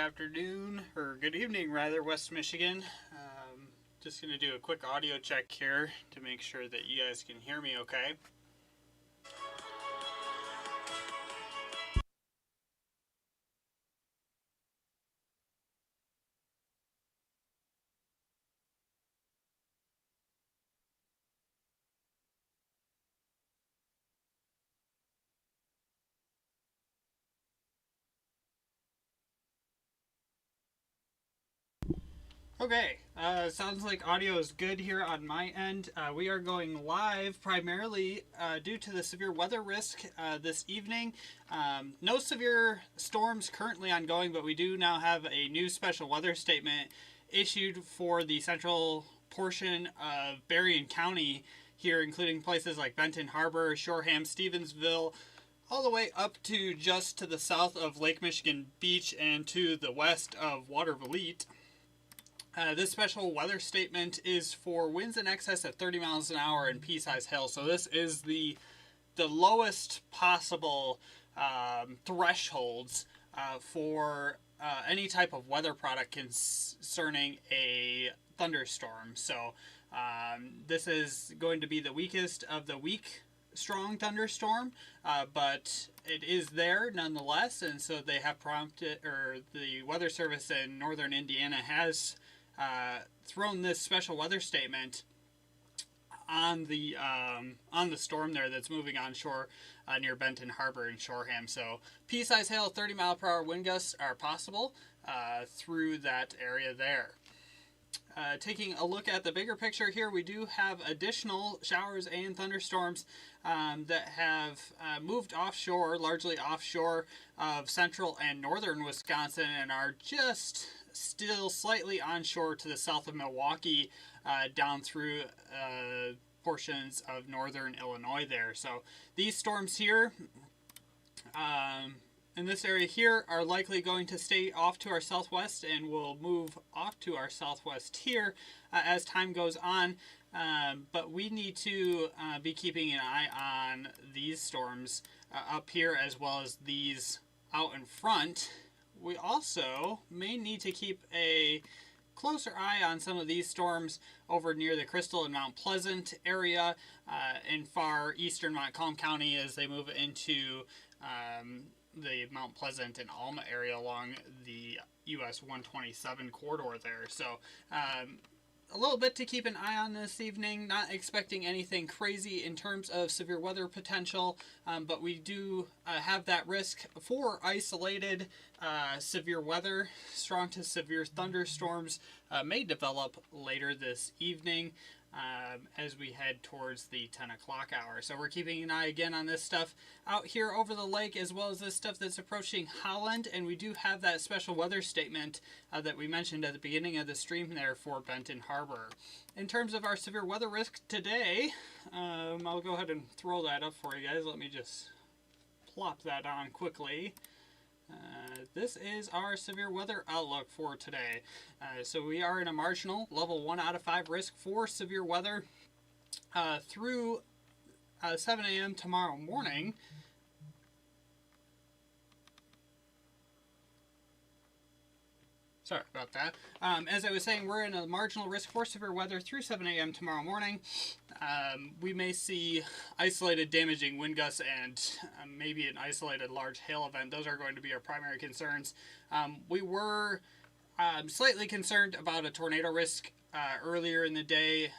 afternoon, or good evening rather, West Michigan. Just going to do a quick audio check here to make sure that you guys can hear me okay. Okay, sounds like audio is good here on my end. We are going live primarily due to the severe weather risk this evening. No severe storms currently ongoing, but we do now have a new special weather statement issued for the central portion of Berrien County here, including places like Benton Harbor, Shoreham, Stevensville, all the way up to just to the south of Lake Michigan Beach and to the west of Watervliet. This special weather statement is for winds in excess of 30 miles an hour and pea-sized hail. So this is the lowest possible thresholds for any type of weather product concerning a thunderstorm. So this is going to be the weakest of the weak strong thunderstorm, but it is there nonetheless, and so they have prompted, or the Weather Service in northern Indiana has thrown this special weather statement on the storm there that's moving onshore near Benton Harbor and Shoreham. So pea-sized hail, 30-mile-per-hour wind gusts are possible through that area there. Taking a look at the bigger picture here, we do have additional showers and thunderstorms that have moved offshore, largely offshore of central and northern Wisconsin, and are just still slightly onshore to the south of Milwaukee, down through portions of northern Illinois there. So these storms here in this area here are likely going to stay off to our southwest and will move off to our southwest here as time goes on. But we need to be keeping an eye on these storms up here as well as these out in front. We also may need to keep a closer eye on some of these storms over near the Crystal and Mount Pleasant area in far eastern Montcalm County as they move into the Mount Pleasant and Alma area along the US 127 corridor there. So a little bit to keep an eye on this evening. Not expecting anything crazy in terms of severe weather potential, but we do have that risk for isolated severe weather. Strong to severe thunderstorms may develop later this evening as we head towards the 10 o'clock hour. So we're keeping an eye again on this stuff out here over the lake, as well as this stuff that's approaching Holland. And we do have that special weather statement that we mentioned at the beginning of the stream there for Benton Harbor. In terms of our severe weather risk today, I'll go ahead and throw that up for you guys. Let me just plop that on quickly. This is our severe weather outlook for today. So we are in a marginal level 1 out of 5 risk for severe weather through 7 a.m. tomorrow morning. Sorry about that. As I was saying, we're in a marginal risk for severe weather through 7 a.m. tomorrow morning. We may see isolated damaging wind gusts and maybe an isolated large hail event. Those are going to be our primary concerns. We were slightly concerned about a tornado risk earlier in the day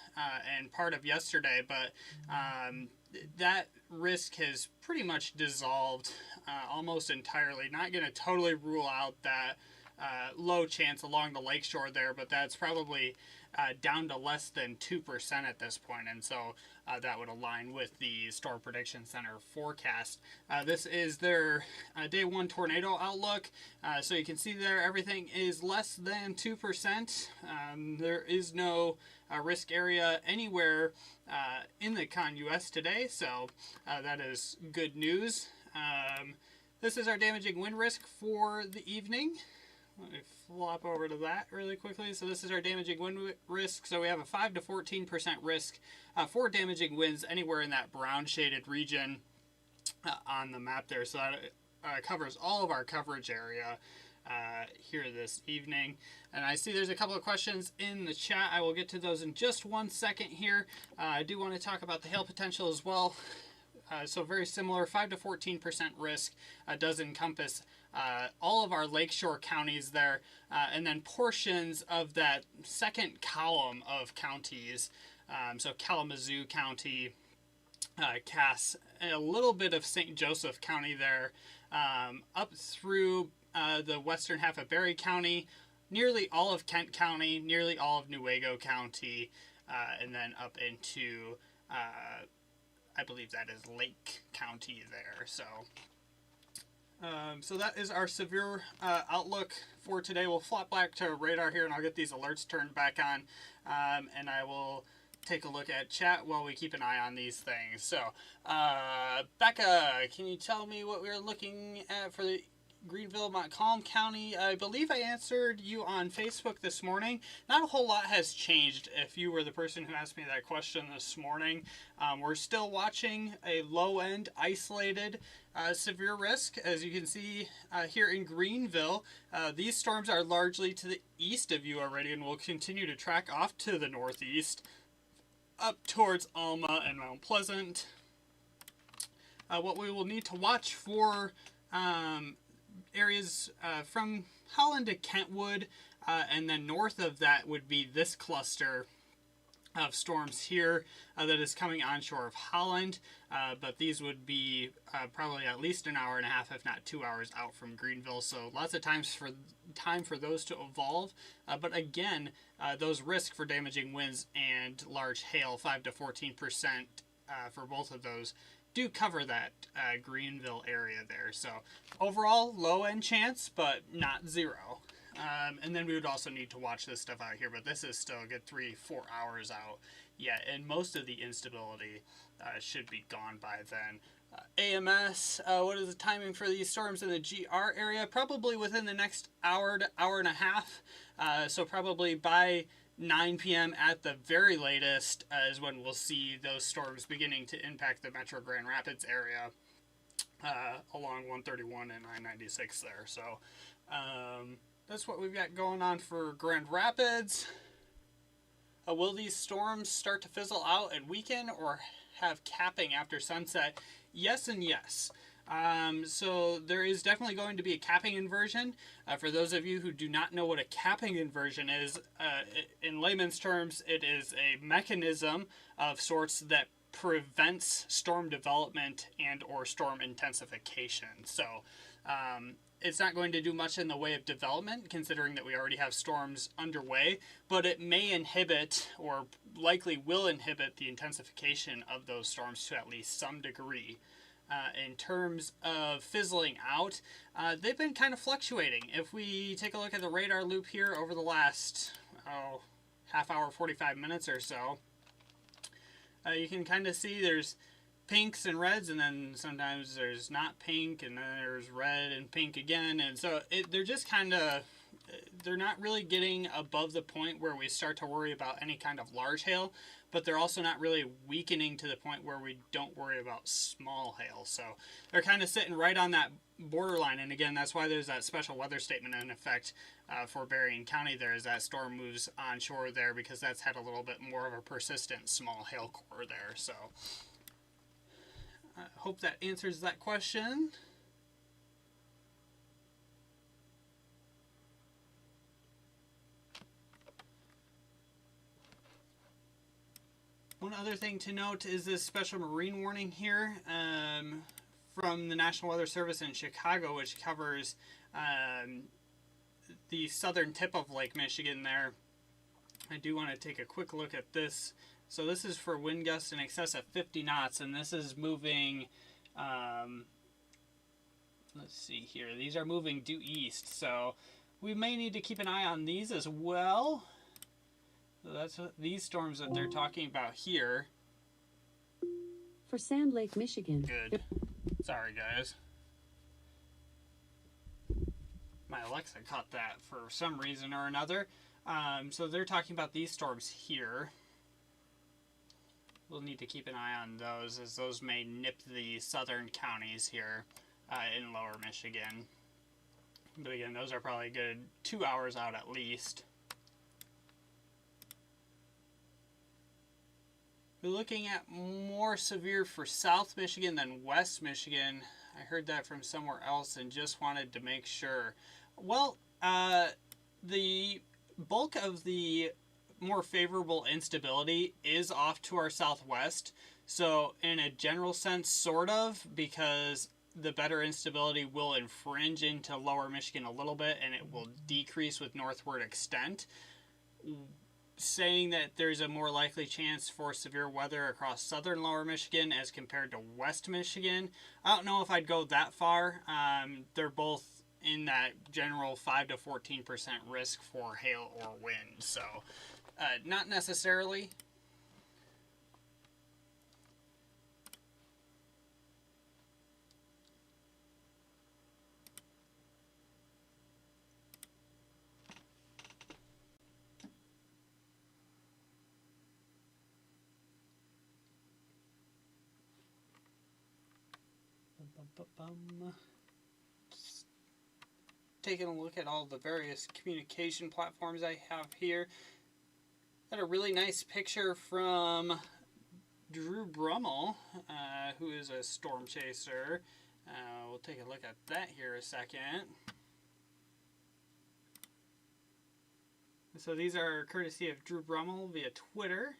and part of yesterday, but that risk has pretty much dissolved almost entirely. Not going to totally rule out that low chance along the lakeshore there, but that's probably down to less than 2% at this point, and so that would align with the Storm Prediction Center forecast. This is their day 1 tornado outlook, so you can see there everything is less than 2%. There is no risk area anywhere in the ConUS today, so that is good news. This is our damaging wind risk for the evening. Let me flop over to that really quickly. So this is our damaging wind risk. So we have a 5 to 14% risk for damaging winds anywhere in that brown shaded region on the map there. So that covers all of our coverage area here this evening. And I see there's a couple of questions in the chat. I will get to those in just 1 second here. I do want to talk about the hail potential as well. So very similar, 5 to 14% risk does encompass all of our lakeshore counties there, and then portions of that second column of counties. So Kalamazoo County, Cass, a little bit of St. Joseph County there, up through the western half of Berry County, nearly all of Kent County, nearly all of Newaygo County, and then up into, I believe that is Lake County there. So that is our severe outlook for today. We'll flop back to radar here, and I'll get these alerts turned back on, and I will take a look at chat while we keep an eye on these things. So, Becca, can you tell me what we're looking at for the Greenville, Montcalm County? I believe I answered you on Facebook this morning. Not a whole lot has changed if you were the person who asked me that question this morning. We're still watching a low-end, isolated, severe risk. As you can see here in Greenville, these storms are largely to the east of you already and will continue to track off to the northeast, up towards Alma and Mount Pleasant. What we will need to watch for areas from Holland to Kentwood, and then north of that would be this cluster of storms here that is coming onshore of Holland, but these would be probably at least an hour and a half, if not 2 hours out from Greenville, so lots of time for those to evolve, but again, those risks for damaging winds and large hail, 5 to 14% for both of those, do cover that Greenville area there. So overall, low end chance, but not zero. And then we would also need to watch this stuff out here, but this is still a good 3-4 hours out yet, and most of the instability should be gone by then. AMS, what is the timing for these storms in the GR area? Probably within the next hour to hour and a half. So probably by 9 p.m. at the very latest is when we'll see those storms beginning to impact the Metro Grand Rapids area along 131 and I-96 there. So that's what we've got going on for Grand Rapids. Will these storms start to fizzle out and weaken or have capping after sunset? Yes and yes. So there is definitely going to be a capping inversion. For those of you who do not know what a capping inversion is, in layman's terms, it is a mechanism of sorts that prevents storm development and or storm intensification. So it's not going to do much in the way of development, considering that we already have storms underway, but it may inhibit, or likely will inhibit, the intensification of those storms to at least some degree. In terms of fizzling out, they've been kind of fluctuating. If we take a look at the radar loop here over the last half hour, 45 minutes or so, you can kind of see there's pinks and reds, and then sometimes there's not pink, and then there's red and pink again, and so they're just kind of, they're not really getting above the point where we start to worry about any kind of large hail, but they're also not really weakening to the point where we don't worry about small hail. So they're kind of sitting right on that borderline, and again, that's why there's that special weather statement in effect for Berrien County there, as that storm moves onshore there, because that's had a little bit more of a persistent small hail core there. So I hope that answers that question. One other thing to note is this special marine warning here from the National Weather Service in Chicago, which covers the southern tip of Lake Michigan there. I do want to take a quick look at this. So this is for wind gusts in excess of 50 knots, and this is moving, let's see here, these are moving due east, so we may need to keep an eye on these as well. So that's what these storms that they're talking about here. For Sand Lake, Michigan. Good. Sorry, guys. My Alexa caught that for some reason or another. So they're talking about these storms here. We'll need to keep an eye on those, as those may nip the southern counties here in lower Michigan. But again, those are probably a good 2 hours out at least. We're looking at more severe for South Michigan than West Michigan. I heard that from somewhere else and just wanted to make sure. Well, the bulk of the more favorable instability is off to our southwest. So in a general sense, sort of, because the better instability will infringe into lower Michigan a little bit and it will decrease with northward extent. Saying that there's a more likely chance for severe weather across southern lower Michigan as compared to West Michigan. I don't know if I'd go that far. They're both in that general 5 to 14% risk for hail or wind. So not necessarily. Just taking a look at all the various communication platforms I have here. Got a really nice picture from Drew Brummel, who is a storm chaser. We'll take a look at that here a second. So these are courtesy of Drew Brummel via Twitter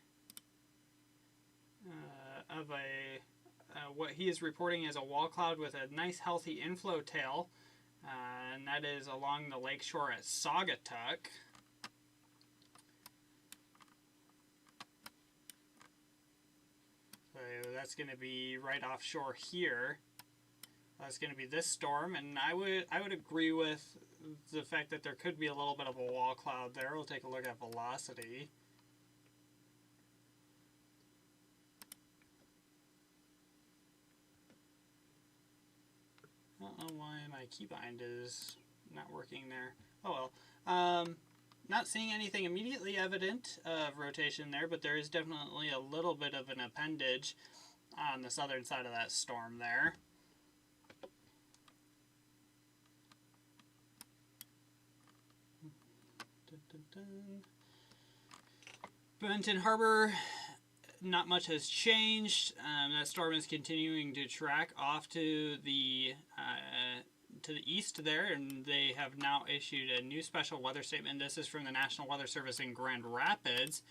of what he is reporting as a wall cloud with a nice healthy inflow tail, and that is along the lakeshore at Saugatuck. So that's going to be right offshore here. That's going to be this storm, and I would agree with the fact that there could be a little bit of a wall cloud there. We'll take a look at velocity. I don't know why my keybind is not working there. Oh well. Not seeing anything immediately evident of rotation there, but there is definitely a little bit of an appendage on the southern side of that storm there. Benton Harbor, not much has changed. That storm is continuing to track off to the east there, and they have now issued a new special weather statement. This is from the National Weather Service in Grand Rapids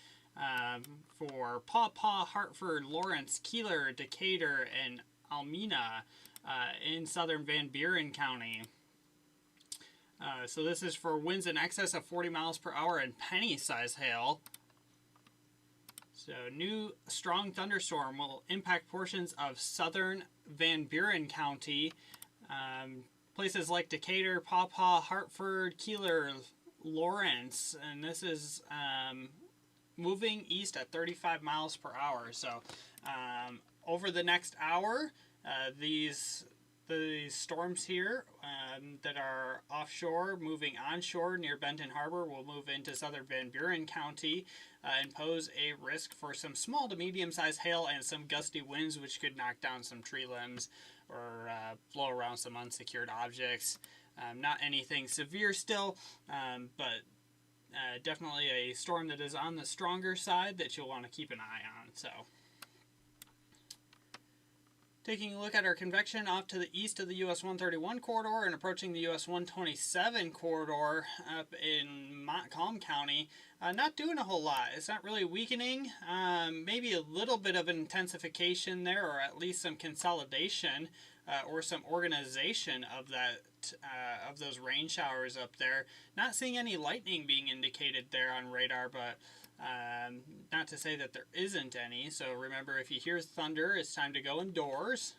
for Paw Paw, Hartford, Lawrence, Keeler, Decatur, and Almena in southern Van Buren County. So this is for winds in excess of 40 miles per hour and penny-size hail. So new strong thunderstorm will impact portions of southern Van Buren County. Places like Decatur, Paw Paw, Hartford, Keeler, Lawrence, and this is moving east at 35 miles per hour. So over the next hour, these storms here that are offshore moving onshore near Benton Harbor will move into southern Van Buren County and pose a risk for some small to medium-sized hail and some gusty winds, which could knock down some tree limbs or blow around some unsecured objects. Not anything severe still, but definitely a storm that is on the stronger side that you'll want to keep an eye on. So, taking a look at our convection off to the east of the US 131 corridor and approaching the US 127 corridor up in Montcalm County, not doing a whole lot. It's not really weakening. Maybe a little bit of an intensification there, or at least some consolidation or some organization of that of those rain showers up there. Not seeing any lightning being indicated there on radar, but not to say that there isn't any. So remember, if you hear thunder, it's time to go indoors.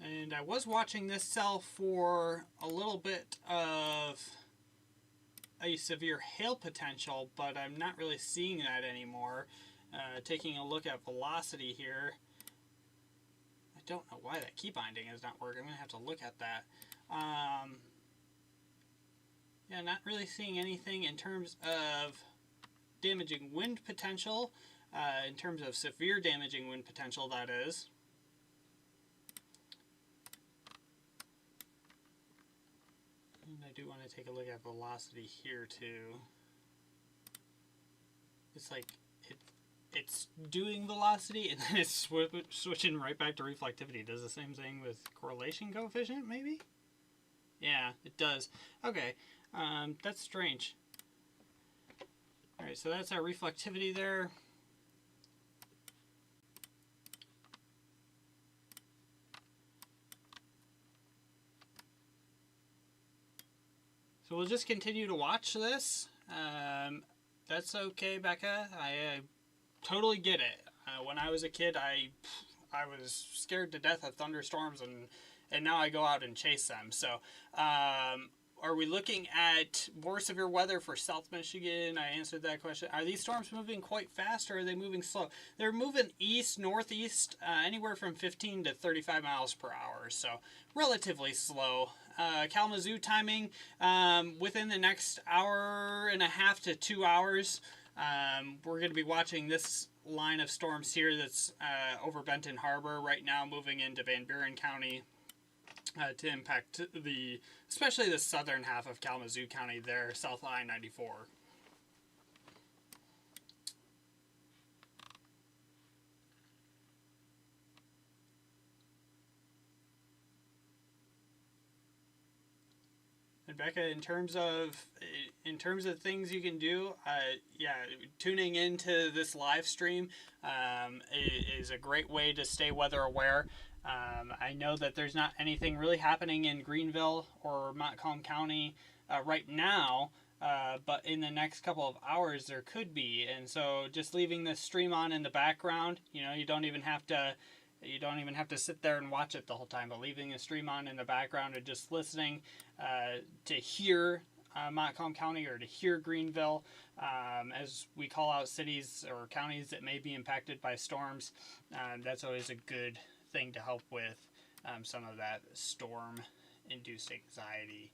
And I was watching this cell for a little bit of a severe hail potential, but I'm not really seeing that anymore. Taking a look at velocity here, I don't know why that key binding is not working. I'm going to have to look at that. Yeah, not really seeing anything in terms of damaging wind potential, in terms of severe damaging wind potential, that is. do want to take a look at velocity here too. It's like it's doing velocity and then it's switching right back to reflectivity. Does the same thing with correlation coefficient, maybe? Yeah, it does. Okay, that's strange. All right, so that's our reflectivity there. So we'll just continue to watch this. That's okay, Becca. I totally get it. When I was a kid, I was scared to death of thunderstorms, and now I go out and chase them. So, are we looking at more severe weather for South Michigan? I answered that question. Are these storms moving quite fast, or are they moving slow? They're moving east, northeast, anywhere from 15 to 35 miles per hour. So, relatively slow. Kalamazoo timing, within the next hour and a half to 2 hours, we're going to be watching this line of storms here that's over Benton Harbor right now, moving into Van Buren County to impact especially the southern half of Kalamazoo County there, south of I-94. And Becca, in terms of things you can do, yeah, tuning into this live stream is a great way to stay weather aware. I know that there's not anything really happening in Greenville or Montcalm County right now, but in the next couple of hours there could be. And so just leaving this stream on in the background, you don't even have to sit there and watch it the whole time, but leaving the stream on in the background and just listening to hear Montcalm County or to hear Greenville as we call out cities or counties that may be impacted by storms. That's always a good thing to help with some of that storm-induced anxiety.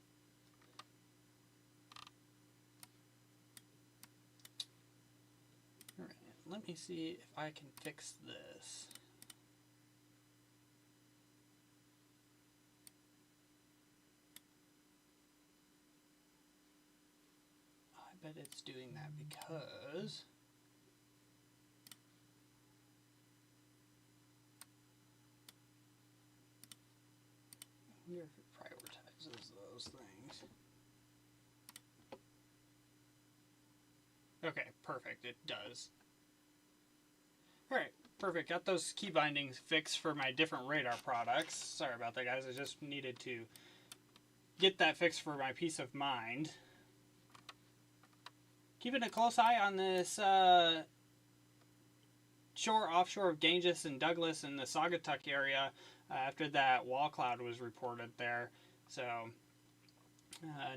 All right, let me see if I can fix this. I bet it's doing that because I wonder if it prioritizes those things. Okay, perfect, it does. Alright, perfect. Got those key bindings fixed for my different radar products. Sorry about that, guys. I just needed to get that fixed for my peace of mind. Keeping a close eye on this offshore of Ganges and Douglas in the Saugatuck area after that wall cloud was reported there. So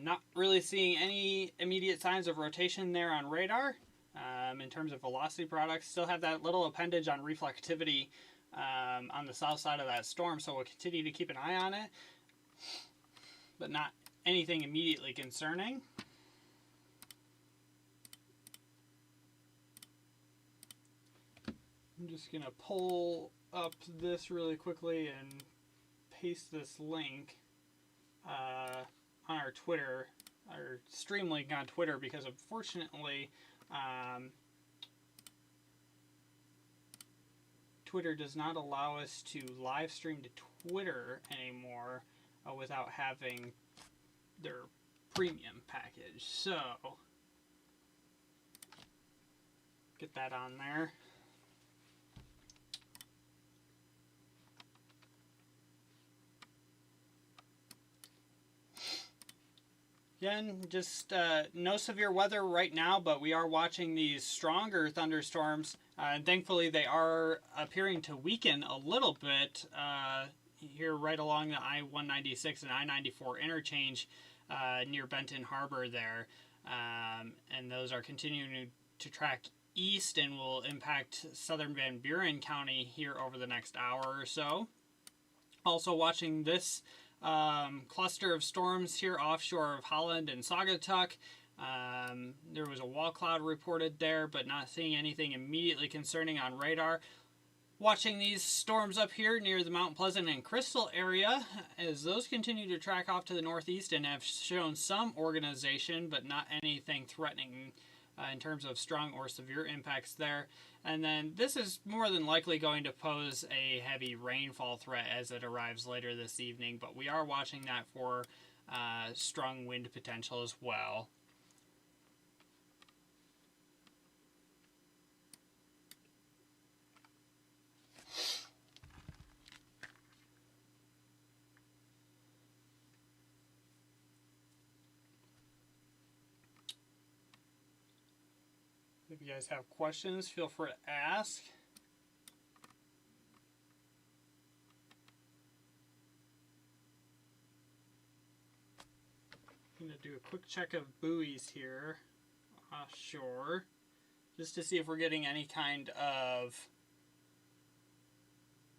not really seeing any immediate signs of rotation there on radar. In terms of velocity products, still have that little appendage on reflectivity on the south side of that storm, so we'll continue to keep an eye on it, but not anything immediately concerning. I'm just going to pull up this really quickly and paste this link on our Twitter, our stream link on Twitter, because unfortunately Twitter does not allow us to live stream to Twitter anymore without having their premium package. So get that on there. Again, just no severe weather right now, but we are watching these stronger thunderstorms. And thankfully, they are appearing to weaken a little bit here right along the I-196 and I-94 interchange near Benton Harbor there. And those are continuing to track east and will impact southern Van Buren County here over the next hour or so. Also watching this cluster of storms here offshore of Holland and Saugatuck. There was a wall cloud reported there, but not seeing anything immediately concerning on radar. watching these storms up here near the Mount Pleasant and Crystal area as those continue to track off to the northeast and have shown some organization, but not anything threatening in terms of strong or severe impacts there. And then this is more than likely going to pose a heavy rainfall threat as it arrives later this evening, but we are watching that for strong wind potential as well. If you guys have questions, feel free to ask. I'm going to do a quick check of buoys here offshore, just to see if we're getting any kind of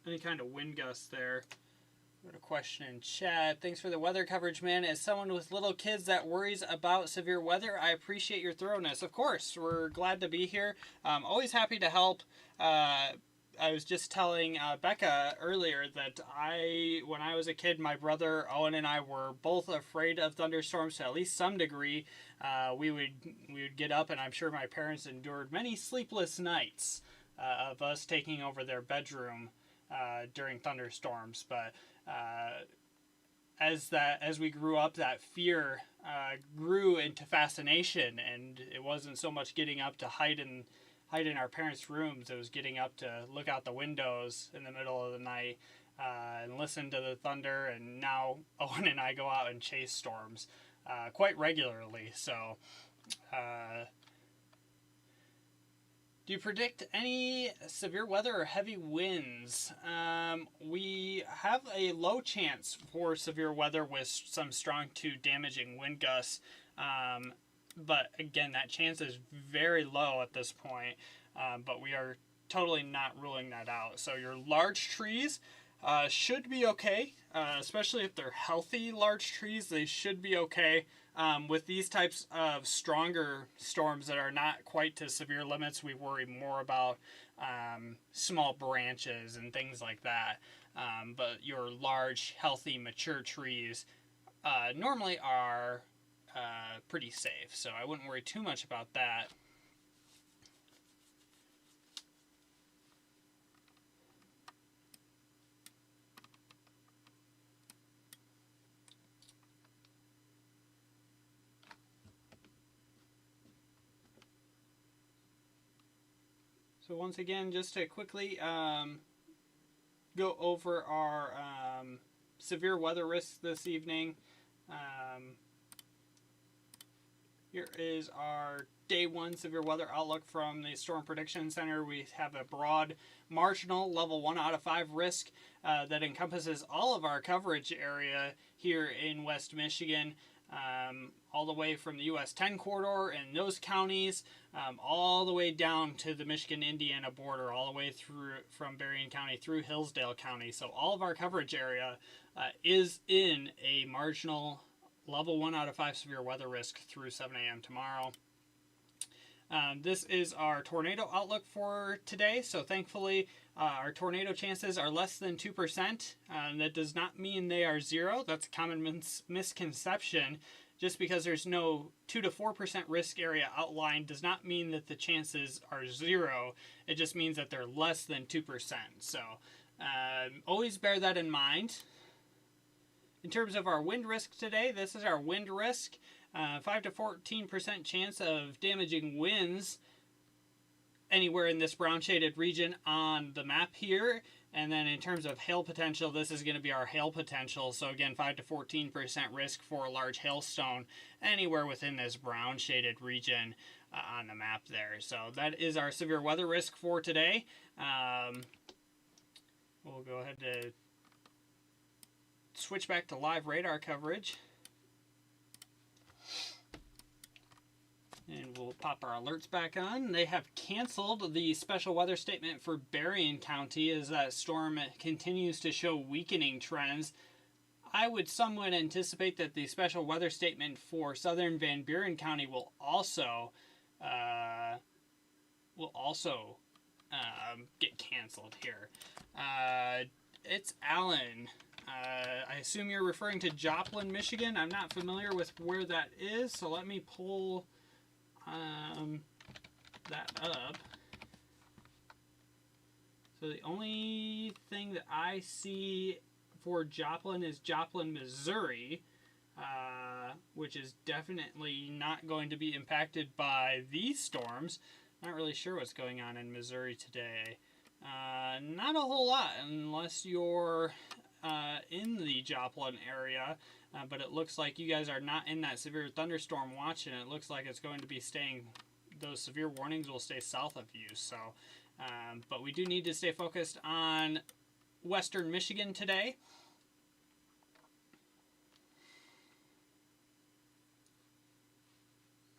wind gusts there. Got a question in chat. Thanks for the weather coverage, man. As someone with little kids that worries about severe weather, I appreciate your thoroughness. Of course, we're glad to be here. Always happy to help. I was just telling Becca earlier that when I was a kid, my brother Owen and I were both afraid of thunderstorms to at least some degree. We would get up, and I'm sure my parents endured many sleepless nights of us taking over their bedroom during thunderstorms. But as we grew up, that fear grew into fascination, and it wasn't so much getting up to hide in our parents' rooms. It was getting up to look out the windows in the middle of the night and listen to the thunder. And now Owen and I go out and chase storms quite regularly. So do you predict any severe weather or heavy winds? We have a low chance for severe weather with some strong to damaging wind gusts. But again, that chance is very low at this point. But we are totally not ruling that out. So your large trees should be okay, especially if they're healthy large trees. They should be okay. With these types of stronger storms that are not quite to severe limits, we worry more about small branches and things like that. But your large, healthy, mature trees normally are pretty safe, so I wouldn't worry too much about that. So once again, just to quickly go over our severe weather risks this evening. Here is our Day 1 severe weather outlook from the Storm Prediction Center. We have a broad, marginal, level 1 out of 5 risk that encompasses all of our coverage area here in West Michigan, all the way from the US 10 corridor and those counties, all the way down to the Michigan-Indiana border, all the way through from Berrien County through Hillsdale County. So all of our coverage area is in a marginal level 1 out of 5 severe weather risk through 7 a.m. tomorrow. This is our tornado outlook for today. So thankfully, our tornado chances are less than 2%. That does not mean they are zero. That's a common misconception. Just because there's no 2 to 4% risk area outlined does not mean that the chances are zero. It just means that they're less than 2%. So always bear that in mind. In terms of our wind risk today, this is our wind risk. 5 to 14% chance of damaging winds anywhere in this brown shaded region on the map here. And then in terms of hail potential, this is going to be our hail potential. So again, 5 to 14% risk for a large hailstone anywhere within this brown shaded region on the map there. So that is our severe weather risk for today. We'll go ahead to switch back to live radar coverage. And we'll pop our alerts back on. They have canceled the special weather statement for Berrien County as that storm continues to show weakening trends. I would somewhat anticipate that the special weather statement for southern Van Buren County will also get canceled here. It's Allen. I assume you're referring to Joplin, Michigan. I'm not familiar with where that is, so let me pull that up. So the only thing that I see for Joplin is Joplin, Missouri, which is definitely not going to be impacted by these storms. Not really sure what's going on in Missouri today. Not a whole lot unless you're in the Joplin area, but it looks like you guys are not in that severe thunderstorm watch, and it looks like it's going to be staying, those severe warnings will stay south of you. So, but we do need to stay focused on western Michigan today.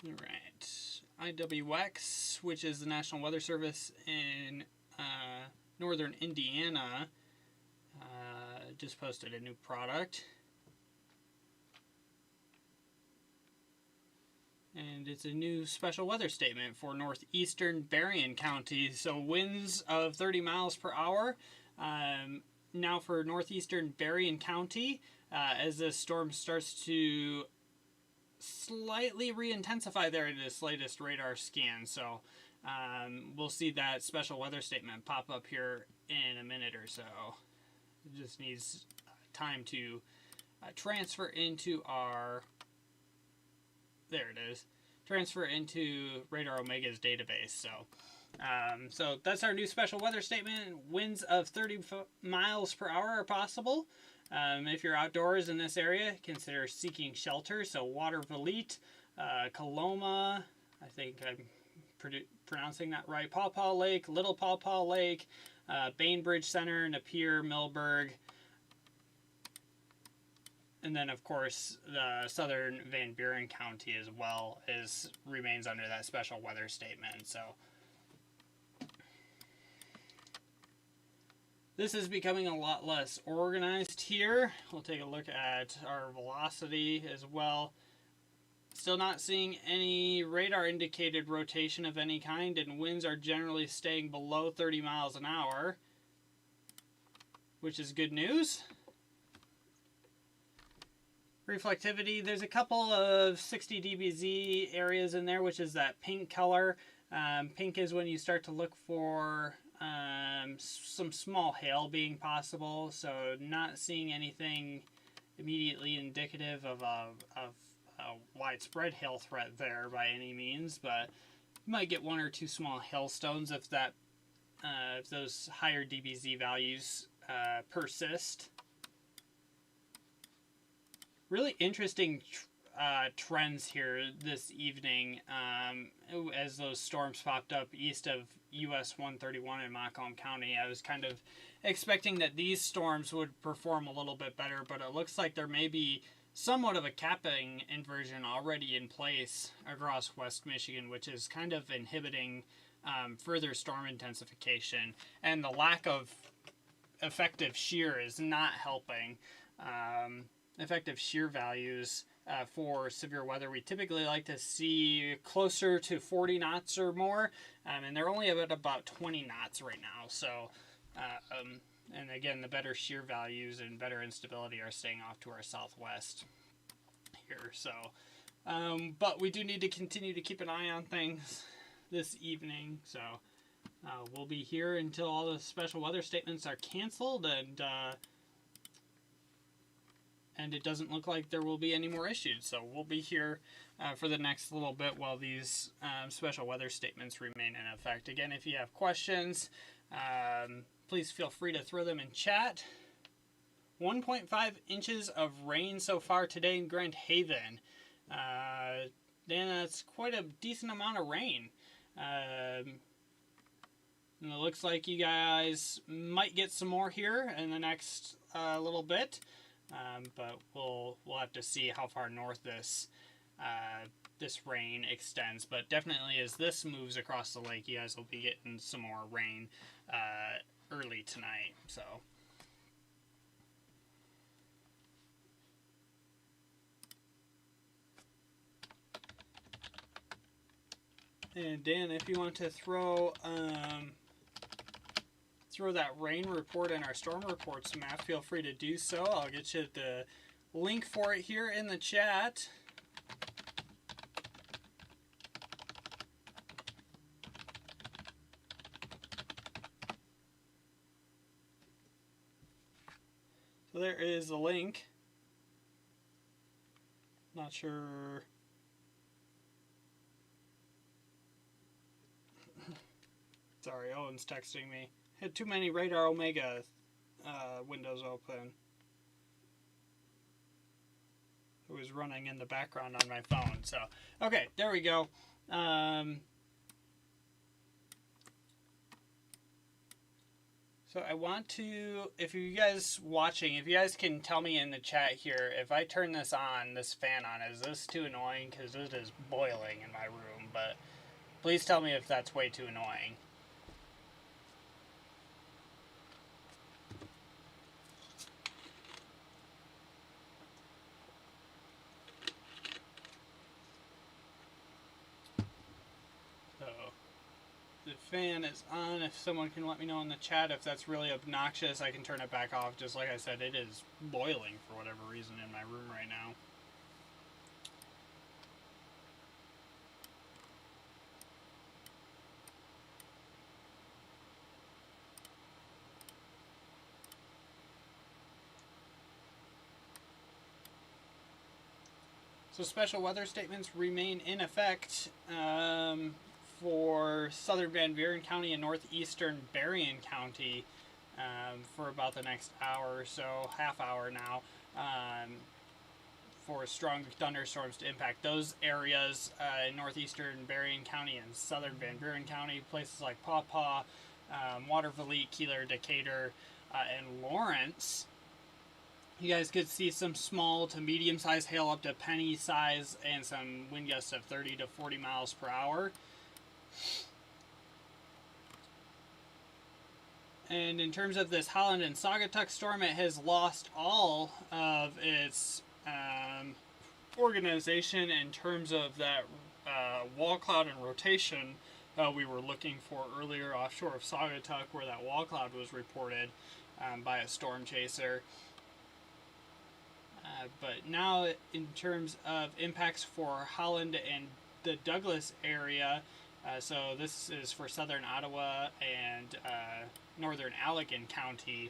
All right, IWX, which is the National Weather Service in northern Indiana, just posted a new product. And it's a new special weather statement for northeastern Berrien County. So winds of 30 miles per hour. Now for northeastern Berrien County, as this storm starts to slightly re-intensify there in this latest radar scan. So we'll see that special weather statement pop up here in a minute or so. It just needs time to transfer into our, there it is, transfer into Radar Omega's database. So so that's our new special weather statement. Winds of 30 miles per hour are possible. If you're outdoors in this area, consider seeking shelter. So Watervliet, Coloma, I think I'm pronouncing that right, Paw Paw Lake, Little Paw Paw Lake, Bainbridge Center, Napier, Millburg, and then of course the southern Van Buren County as well remains under that special weather statement. So this is becoming a lot less organized here. We'll take a look at our velocity as well. Still not seeing any radar indicated rotation of any kind, and winds are generally staying below 30 miles an hour, which is good news. Reflectivity, there's a couple of 60 dBz areas in there, which is that pink color. Pink is when you start to look for some small hail being possible, so not seeing anything immediately indicative of a widespread hail threat there by any means, but you might get one or two small hailstones if those higher dBz values persist. Really interesting trends here this evening as those storms popped up east of US 131 in Macomb County. I was kind of expecting that these storms would perform a little bit better, but it looks like there may be somewhat of a capping inversion already in place across West Michigan, which is kind of inhibiting further storm intensification, and the lack of effective shear is not helping. Effective shear values for severe weather, we typically like to see closer to 40 knots or more, and they're only at about 20 knots right now. So and again, the better shear values and better instability are staying off to our southwest here. So but we do need to continue to keep an eye on things this evening. So we'll be here until all the special weather statements are canceled, and it doesn't look like there will be any more issued. So we'll be here for the next little bit while these special weather statements remain in effect. Again, if you have questions, please feel free to throw them in chat. 1.5 inches of rain so far today in Grand Haven. Dan, that's quite a decent amount of rain. And it looks like you guys might get some more here in the next little bit. But we'll have to see how far north this rain extends. But definitely as this moves across the lake, you guys will be getting some more rain early tonight. So and Dan, if you want to throw throw that rain report and our storm reports map, feel free to do so. I'll get you the link for it here in the chat. So there is the link. Not sure. Sorry, Owen's texting me. Had too many Radar Omega windows open. It was running in the background on my phone. So, okay, there we go. So I want to, if you guys watching, if you guys can tell me in the chat here, if I turn this on, this fan on, is this too annoying? Because it is boiling in my room, but please tell me if that's way too annoying. The fan is on. If someone can let me know in the chat if that's really obnoxious, I can turn it back off. Just like I said, it is boiling for whatever reason in my room right now. So special weather statements remain in effect for southern Van Buren County and northeastern Berrien County for about the next hour or so, half hour now, for strong thunderstorms to impact those areas in northeastern Berrien County and southern Van Buren County, places like Paw Paw, Watervliet, Keeler, Decatur, and Lawrence. You guys could see some small to medium-sized hail up to penny size and some wind gusts of 30 to 40 miles per hour. And in terms of this Holland and Saugatuck storm, it has lost all of its organization in terms of that wall cloud and rotation we were looking for earlier offshore of Saugatuck, where that wall cloud was reported by a storm chaser. But now in terms of impacts for Holland and the Douglas area, so this is for southern Ottawa and northern Allegan County,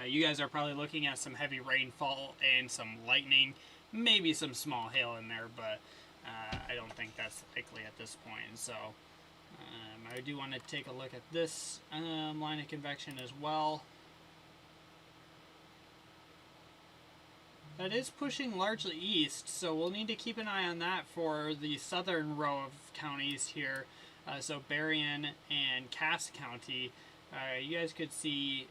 you guys are probably looking at some heavy rainfall and some lightning, maybe some small hail in there, but I don't think that's likely at this point. So I do want to take a look at this line of convection as well. That is pushing largely east, so we'll need to keep an eye on that for the southern row of counties here. So Berrien and Cass County. You guys could see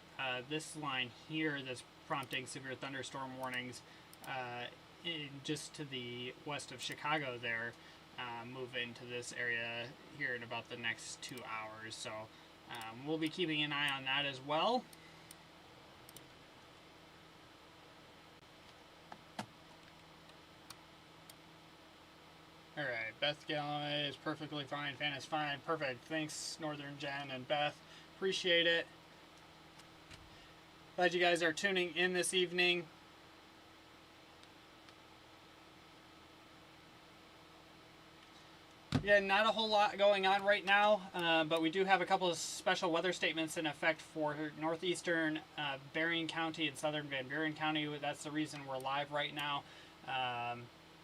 this line here that's prompting severe thunderstorm warnings just to the west of Chicago there. Move into this area here in about the next 2 hours. So we'll be keeping an eye on that as well. Alright, Beth Galloway is perfectly fine. Fan is fine. Perfect. Thanks, Northern Jen and Beth. Appreciate it. Glad you guys are tuning in this evening. Yeah, not a whole lot going on right now, but we do have a couple of special weather statements in effect for northeastern Berrien County and southern Van Buren County. That's the reason we're live right now.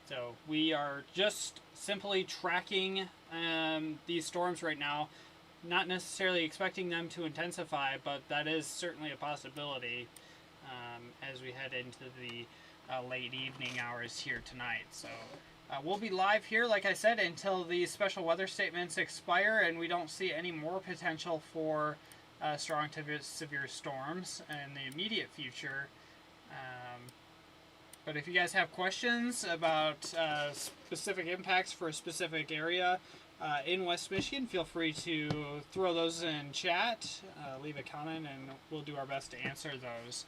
So we are just simply tracking these storms right now, not necessarily expecting them to intensify, but that is certainly a possibility as we head into the late evening hours here tonight. So we'll be live here, like I said, until the special weather statements expire and we don't see any more potential for strong to severe storms in the immediate future. But if you guys have questions about specific impacts for a specific area in West Michigan, feel free to throw those in chat, leave a comment, and we'll do our best to answer those.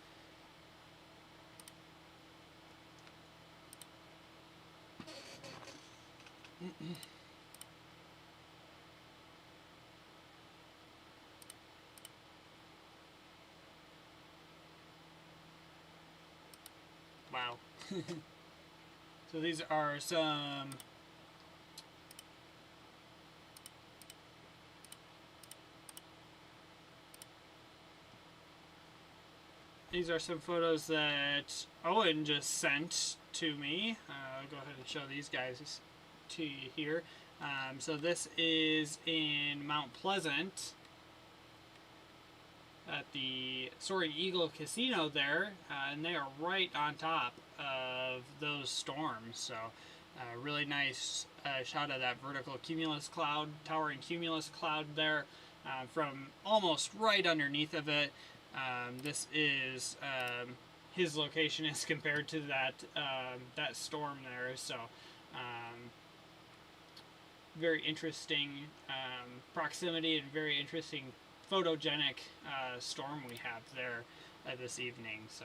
Wow. So these are some photos that Owen just sent to me. I'll go ahead and show these guys to you here. So this is in Mount Pleasant at the Soaring Eagle Casino there, and they are right on top of those storms. So really nice shot of that vertical cumulus cloud, towering cumulus cloud there, from almost right underneath of it. This is his location as compared to that that storm there. So very interesting proximity and very interesting photogenic storm we have there this evening. So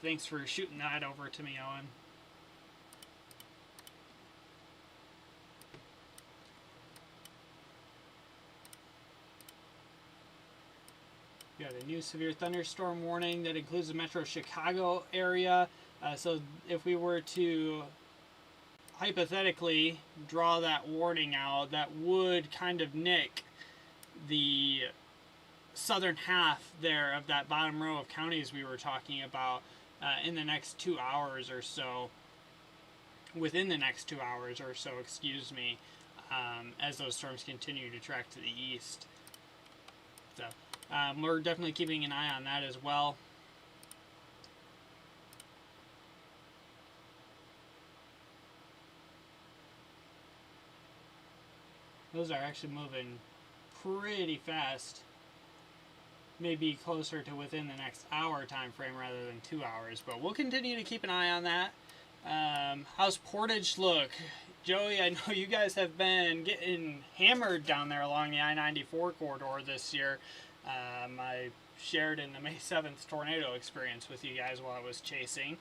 thanks for shooting that over to me, Owen. We got a new severe thunderstorm warning that includes the metro Chicago area. So if we were to hypothetically draw that warning out, that would kind of nick the southern half there of that bottom row of counties we were talking about in the next 2 hours or so. Within the next 2 hours or so, excuse me, as those storms continue to track to the east. So we're definitely keeping an eye on that as well. Those are actually moving pretty fast. Maybe closer to within the next hour time frame rather than 2 hours, but we'll continue to keep an eye on that. How's Portage look? Joey, I know you guys have been getting hammered down there along the I-94 corridor this year. I shared in the May 7th tornado experience with you guys while I was chasing,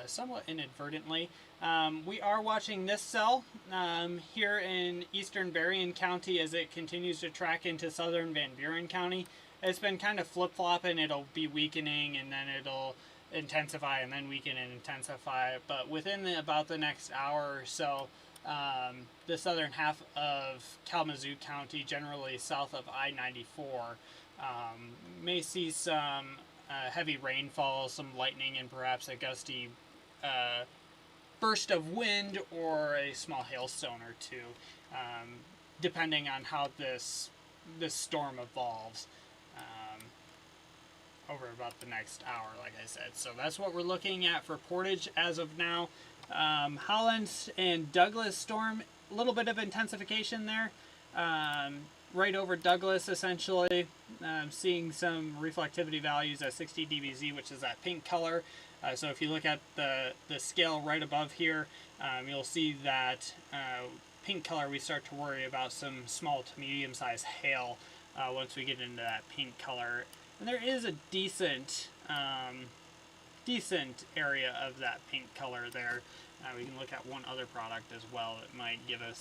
somewhat inadvertently. We are watching this cell here in eastern Berrien County as it continues to track into southern Van Buren County. It's been kind of flip-flopping. It'll be weakening and then it'll intensify and then weaken and intensify. But within about the next hour or so, the southern half of Kalamazoo County, generally south of I-94, may see some heavy rainfall, some lightning, and perhaps a gusty burst of wind or a small hailstone or two, depending on how this storm evolves over about the next hour, like I said. So that's what we're looking at for Portage as of now. Holland and Douglas storm, a little bit of intensification there. Right over Douglas, essentially, seeing some reflectivity values at 60 dBz, which is that pink color. So if you look at the scale right above here, you'll see that pink color. We start to worry about some small to medium-sized hail once we get into that pink color. And there is a decent area of that pink color there. We can look at one other product as well that might give us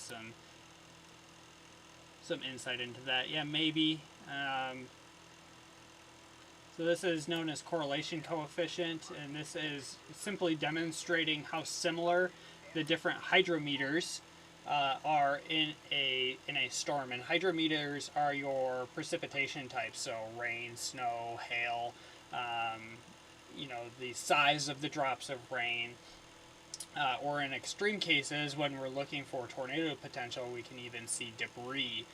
some insight into that. Yeah, maybe. So this is known as correlation coefficient, and this is simply demonstrating how similar the different hydrometers are in a storm. And hydrometers are your precipitation types, so rain, snow, hail, the size of the drops of rain. Or in extreme cases, when we're looking for tornado potential, we can even see debris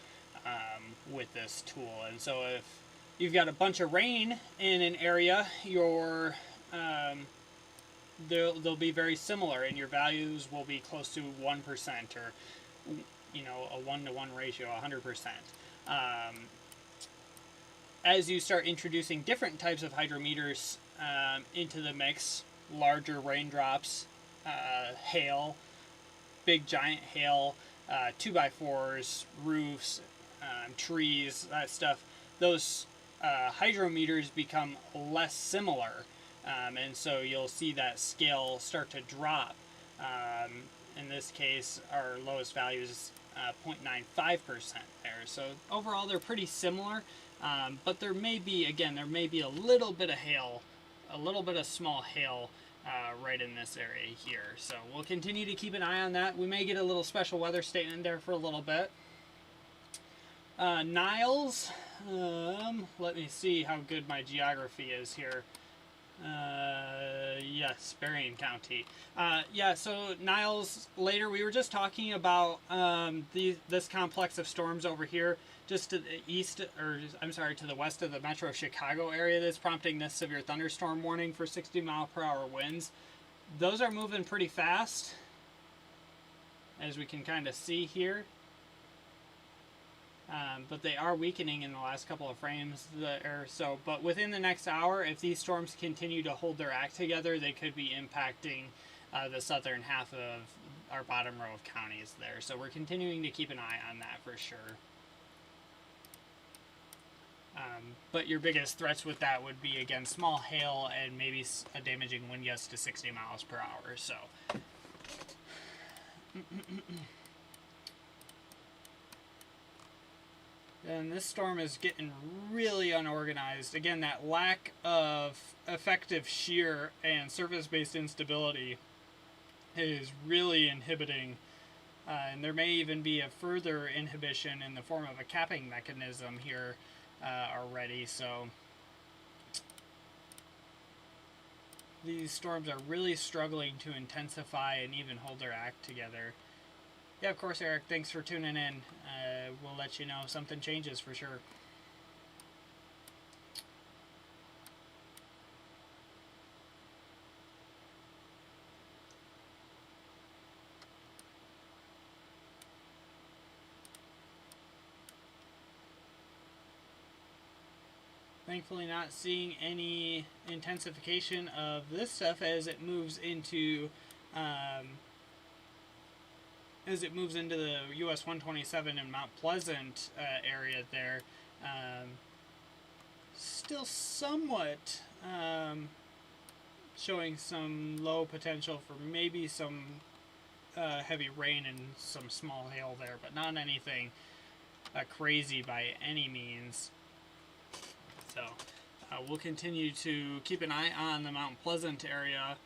with this tool. And so if you've got a bunch of rain in an area, they'll be very similar, and your values will be close to 1% or a 1-to-1 ratio, 100%. As you start introducing different types of hydrometers into the mix, larger raindrops, hail, big giant hail, 2x4s, roofs, trees, that stuff, those hydrometers become less similar, and so you'll see that scale start to drop. In this case, our lowest value is 0.95% there. So overall, they're pretty similar, but there may be a little bit of hail, a little bit of small hail right in this area here. So we'll continue to keep an eye on that. We may get a little special weather statement there for a little bit. Niles, let me see how good my geography is here. Yes, Berrien County. Yeah, so Niles, later we were just talking about this complex of storms over here, just to the east, or I'm sorry, to the west of the metro Chicago area that's prompting this severe thunderstorm warning for 60-mile-per-hour winds. Those are moving pretty fast, as we can kind of see here. But they are weakening in the last couple of frames or so. But within the next hour, if these storms continue to hold their act together, they could be impacting the southern half of our bottom row of counties there. So we're continuing to keep an eye on that for sure. But your biggest threats with that would be, again, small hail and maybe a damaging wind gust to 60 miles per hour. So. And this storm is getting really unorganized. Again, that lack of effective shear and surface-based instability is really inhibiting. And there may even be a further inhibition in the form of a capping mechanism here already. So these storms are really struggling to intensify and even hold their act together. Yeah, of course, Eric. Thanks for tuning in. We'll let you know if something changes for sure. Thankfully not seeing any intensification of this stuff as it moves into the US 127 and Mount Pleasant area there. Still somewhat showing some low potential for maybe some heavy rain and some small hail there, but not anything crazy by any means. So we'll continue to keep an eye on the Mount Pleasant area.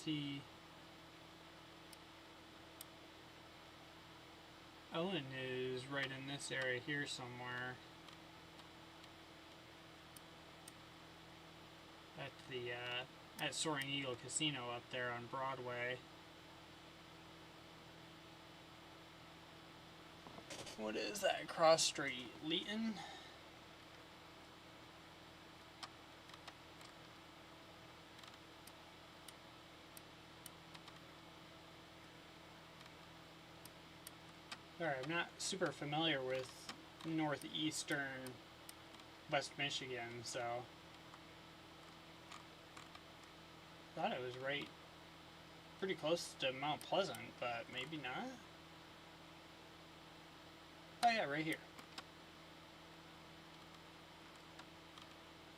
See, Owen is right in this area here somewhere. At the at Soaring Eagle Casino up there on Broadway. What is that cross street? Leeton? Sorry, I'm not super familiar with northeastern West Michigan, so I thought it was right pretty close to Mount Pleasant, but maybe not. Oh yeah, right here.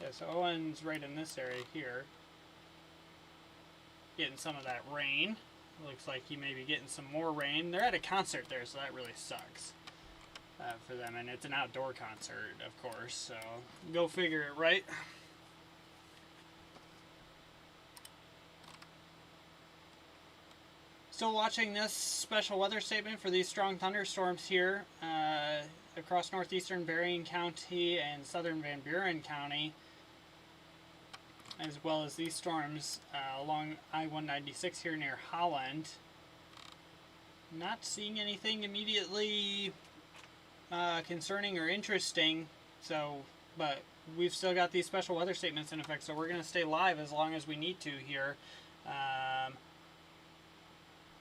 Yeah, so Owen's right in this area here. Getting some of that rain. Looks like he may be getting some more rain. They're at a concert there, so that really sucks for them. And it's an outdoor concert, of course, so go figure it, right? Still watching this special weather statement for these strong thunderstorms here across northeastern Berrien County and southern Van Buren County, as well as these storms along I-196 here near Holland. Not seeing anything immediately concerning or interesting, so, but we've still got these special weather statements in effect, so we're going to stay live as long as we need to here.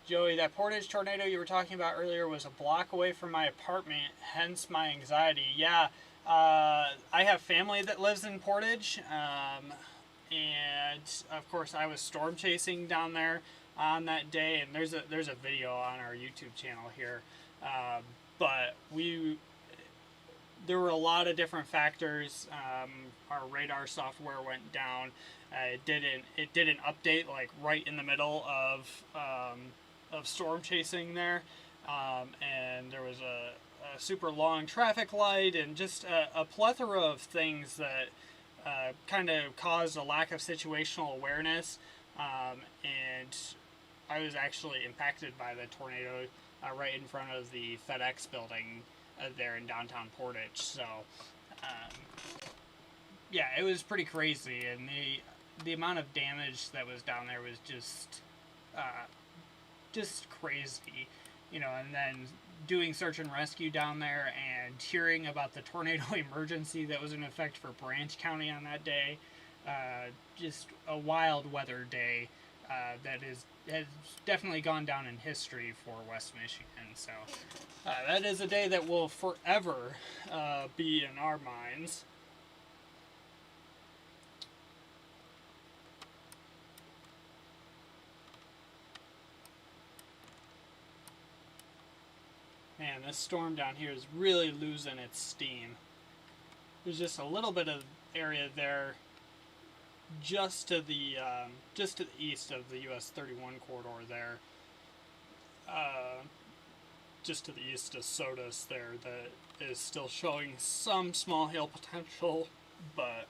Joey, that Portage tornado you were talking about earlier was a block away from my apartment, hence my anxiety. Yeah, I have family that lives in Portage, and of course I was storm chasing down there on that day, and there's a video on our YouTube channel here, but there were a lot of different factors. Our radar software went down. It didn't update like right in the middle of storm chasing there, and there was a a super long traffic light, and just a plethora of things that kind of caused a lack of situational awareness. And I was actually impacted by the tornado right in front of the FedEx building there in downtown Portage. So, yeah, it was pretty crazy, and the amount of damage that was down there was just crazy, you know. And then doing search and rescue down there and hearing about the tornado emergency that was in effect for Branch County on that day, just a wild weather day that has definitely gone down in history for West Michigan. So that is a day that will forever be in our minds. Man, this storm down here is really losing its steam. There's just a little bit of area there just to the east of the US 31 corridor there. Just to the east of Sodus there, that is still showing some small hail potential, but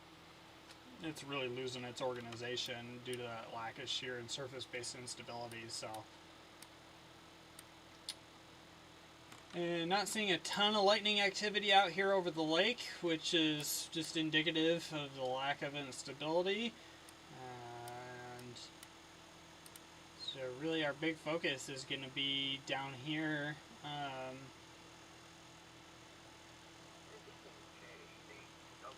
it's really losing its organization due to that lack of shear and surface-based instability. So, and not seeing a ton of lightning activity out here over the lake, which is just indicative of the lack of instability. And so really our big focus is going to be down here.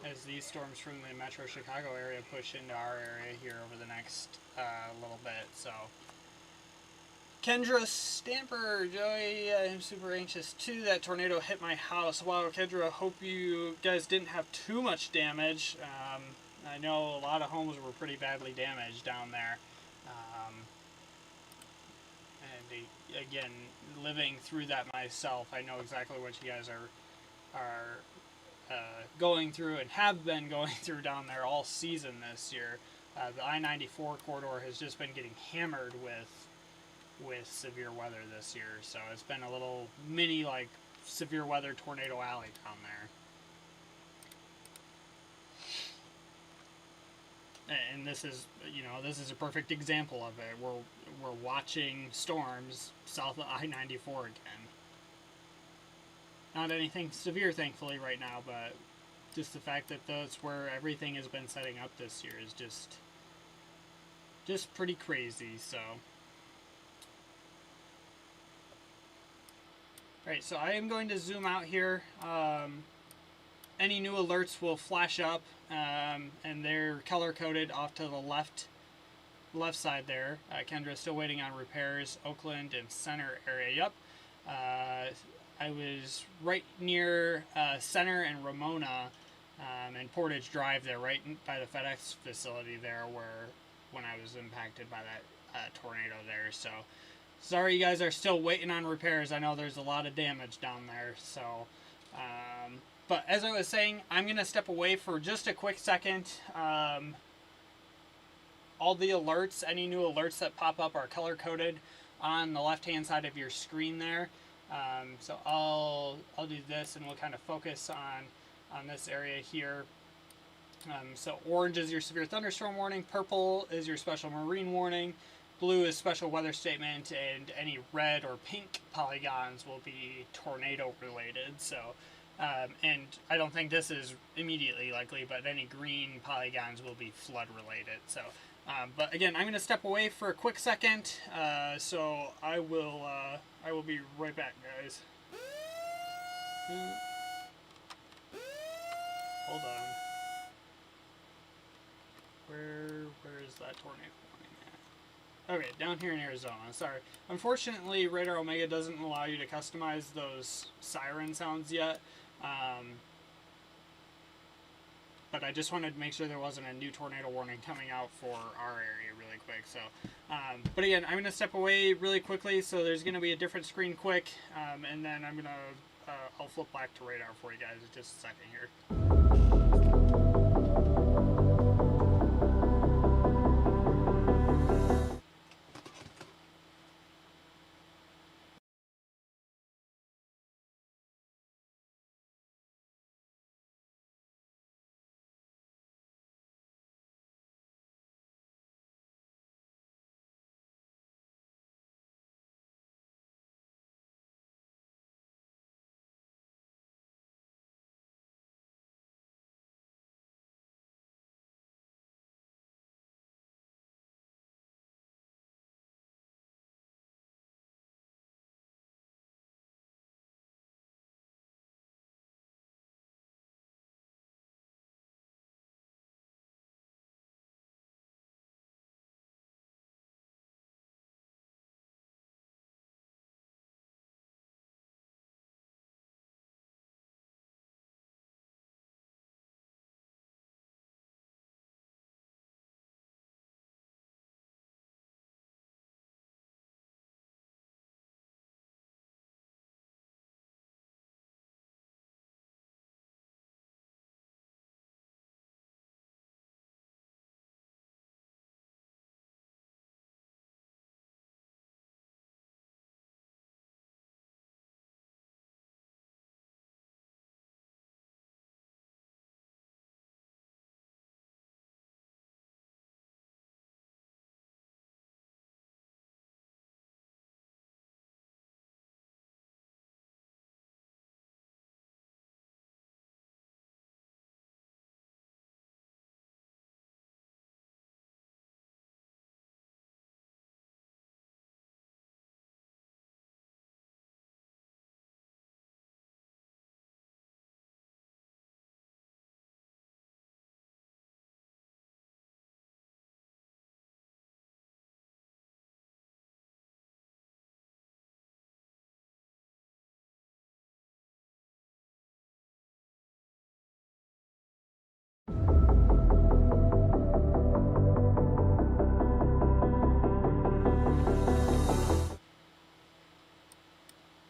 As these storms from the metro Chicago area push into our area here over the next little bit. So, Kendra Stamper, Joey, I'm super anxious too. That tornado hit my house. Wow, Kendra, hope you guys didn't have too much damage. I know a lot of homes were pretty badly damaged down there. And again, living through that myself, I know exactly what you guys are going through and have been going through down there all season this year. The I-94 corridor has just been getting hammered with severe weather this year, so it's been a little mini like severe weather tornado alley down there. And this is, you know, this is a perfect example of it. We're watching storms south of I-94 again. Not anything severe, thankfully, right now, but just the fact that that's where everything has been setting up this year is just pretty crazy. So, alright, so I am going to zoom out here. Any new alerts will flash up, and they're color-coded off to the left side there. Kendra's still waiting on repairs. Oakland and Center area. Yep. I was right near Center and Ramona and Portage Drive there, right by the FedEx facility there, when I was impacted by that tornado there. So, sorry you guys are still waiting on repairs. I know there's a lot of damage down there. So, but as I was saying, I'm going to step away for just a quick second. All the alerts, any new alerts that pop up are color-coded on the left-hand side of your screen there. So I'll do this, and we'll kind of focus on this area here. So orange is your severe thunderstorm warning, purple is your special marine warning, blue is special weather statement, and any red or pink polygons will be tornado related. So, and I don't think this is immediately likely, but any green polygons will be flood related. So, but again, I'm going to step away for a quick second, so I will be right back, guys. Hold on. Where is that tornado warning at? Okay, down here in Arizona. Sorry. Unfortunately, Radar Omega doesn't allow you to customize those siren sounds yet. But I just wanted to make sure there wasn't a new tornado warning coming out for our area really quick. So, but again, I'm going to step away really quickly, so there's going to be a different screen quick, and then I'll flip back to Radar for you guys in just a second here.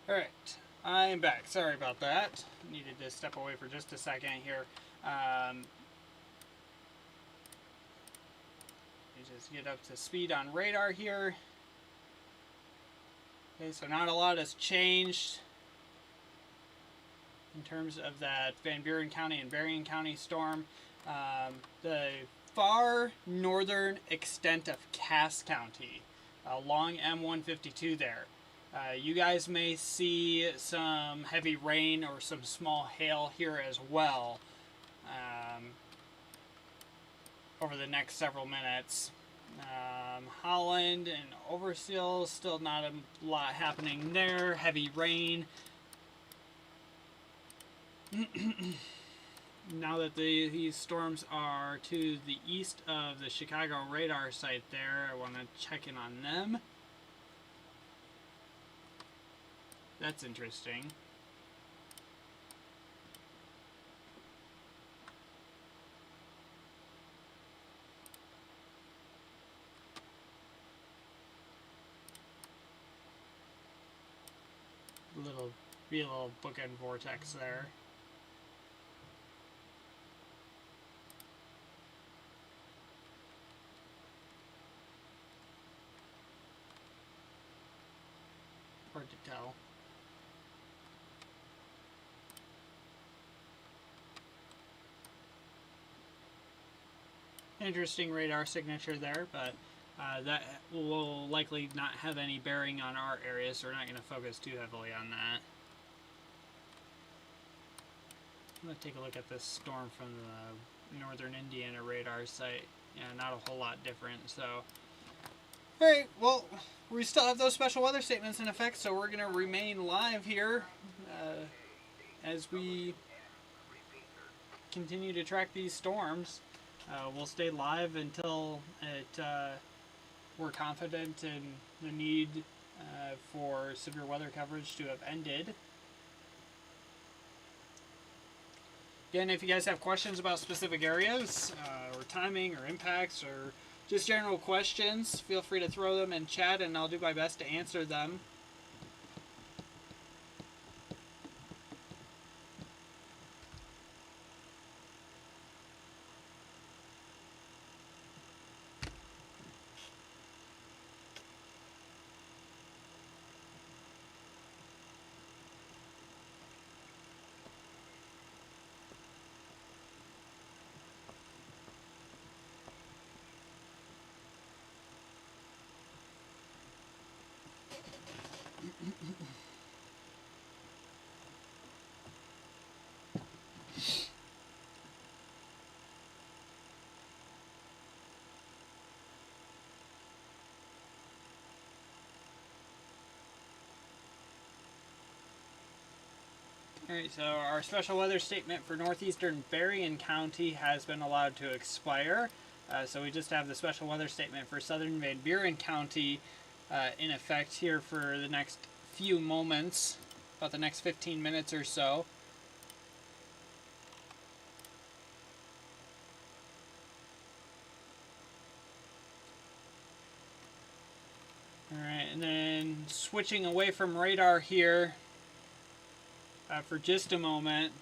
Alright, I'm back. Sorry about that. Needed to step away for just a second here. Let me just get up to speed on radar here. Okay, so not a lot has changed in terms of that Van Buren County and Berrien County storm. The far northern extent of Cass County, along M152 there. You guys may see some heavy rain or some small hail here as well over the next several minutes. Holland and Overseal, still not a lot happening there. Heavy rain. Now that these storms are to the east of the Chicago radar site there, I want to check in on them. That's interesting. Be a little bookend vortex there. Hard to tell. Interesting radar signature there, but that will likely not have any bearing on our area, so we're not going to focus too heavily on that. I'm going to take a look at this storm from the northern Indiana radar site. Yeah, not a whole lot different, so. Alright, well, we still have those special weather statements in effect, so we're going to remain live here as we continue to track these storms. We'll stay live until we're confident in the need for severe weather coverage to have ended. Again, if you guys have questions about specific areas, or timing, or impacts, or just general questions, feel free to throw them in chat and I'll do my best to answer them. Alright, so our special weather statement for northeastern Berrien County has been allowed to expire. So we just have the special weather statement for southern Van Buren County in effect here for the next few moments, about the next 15 minutes or so. Alright, and then switching away from radar here for just a moment,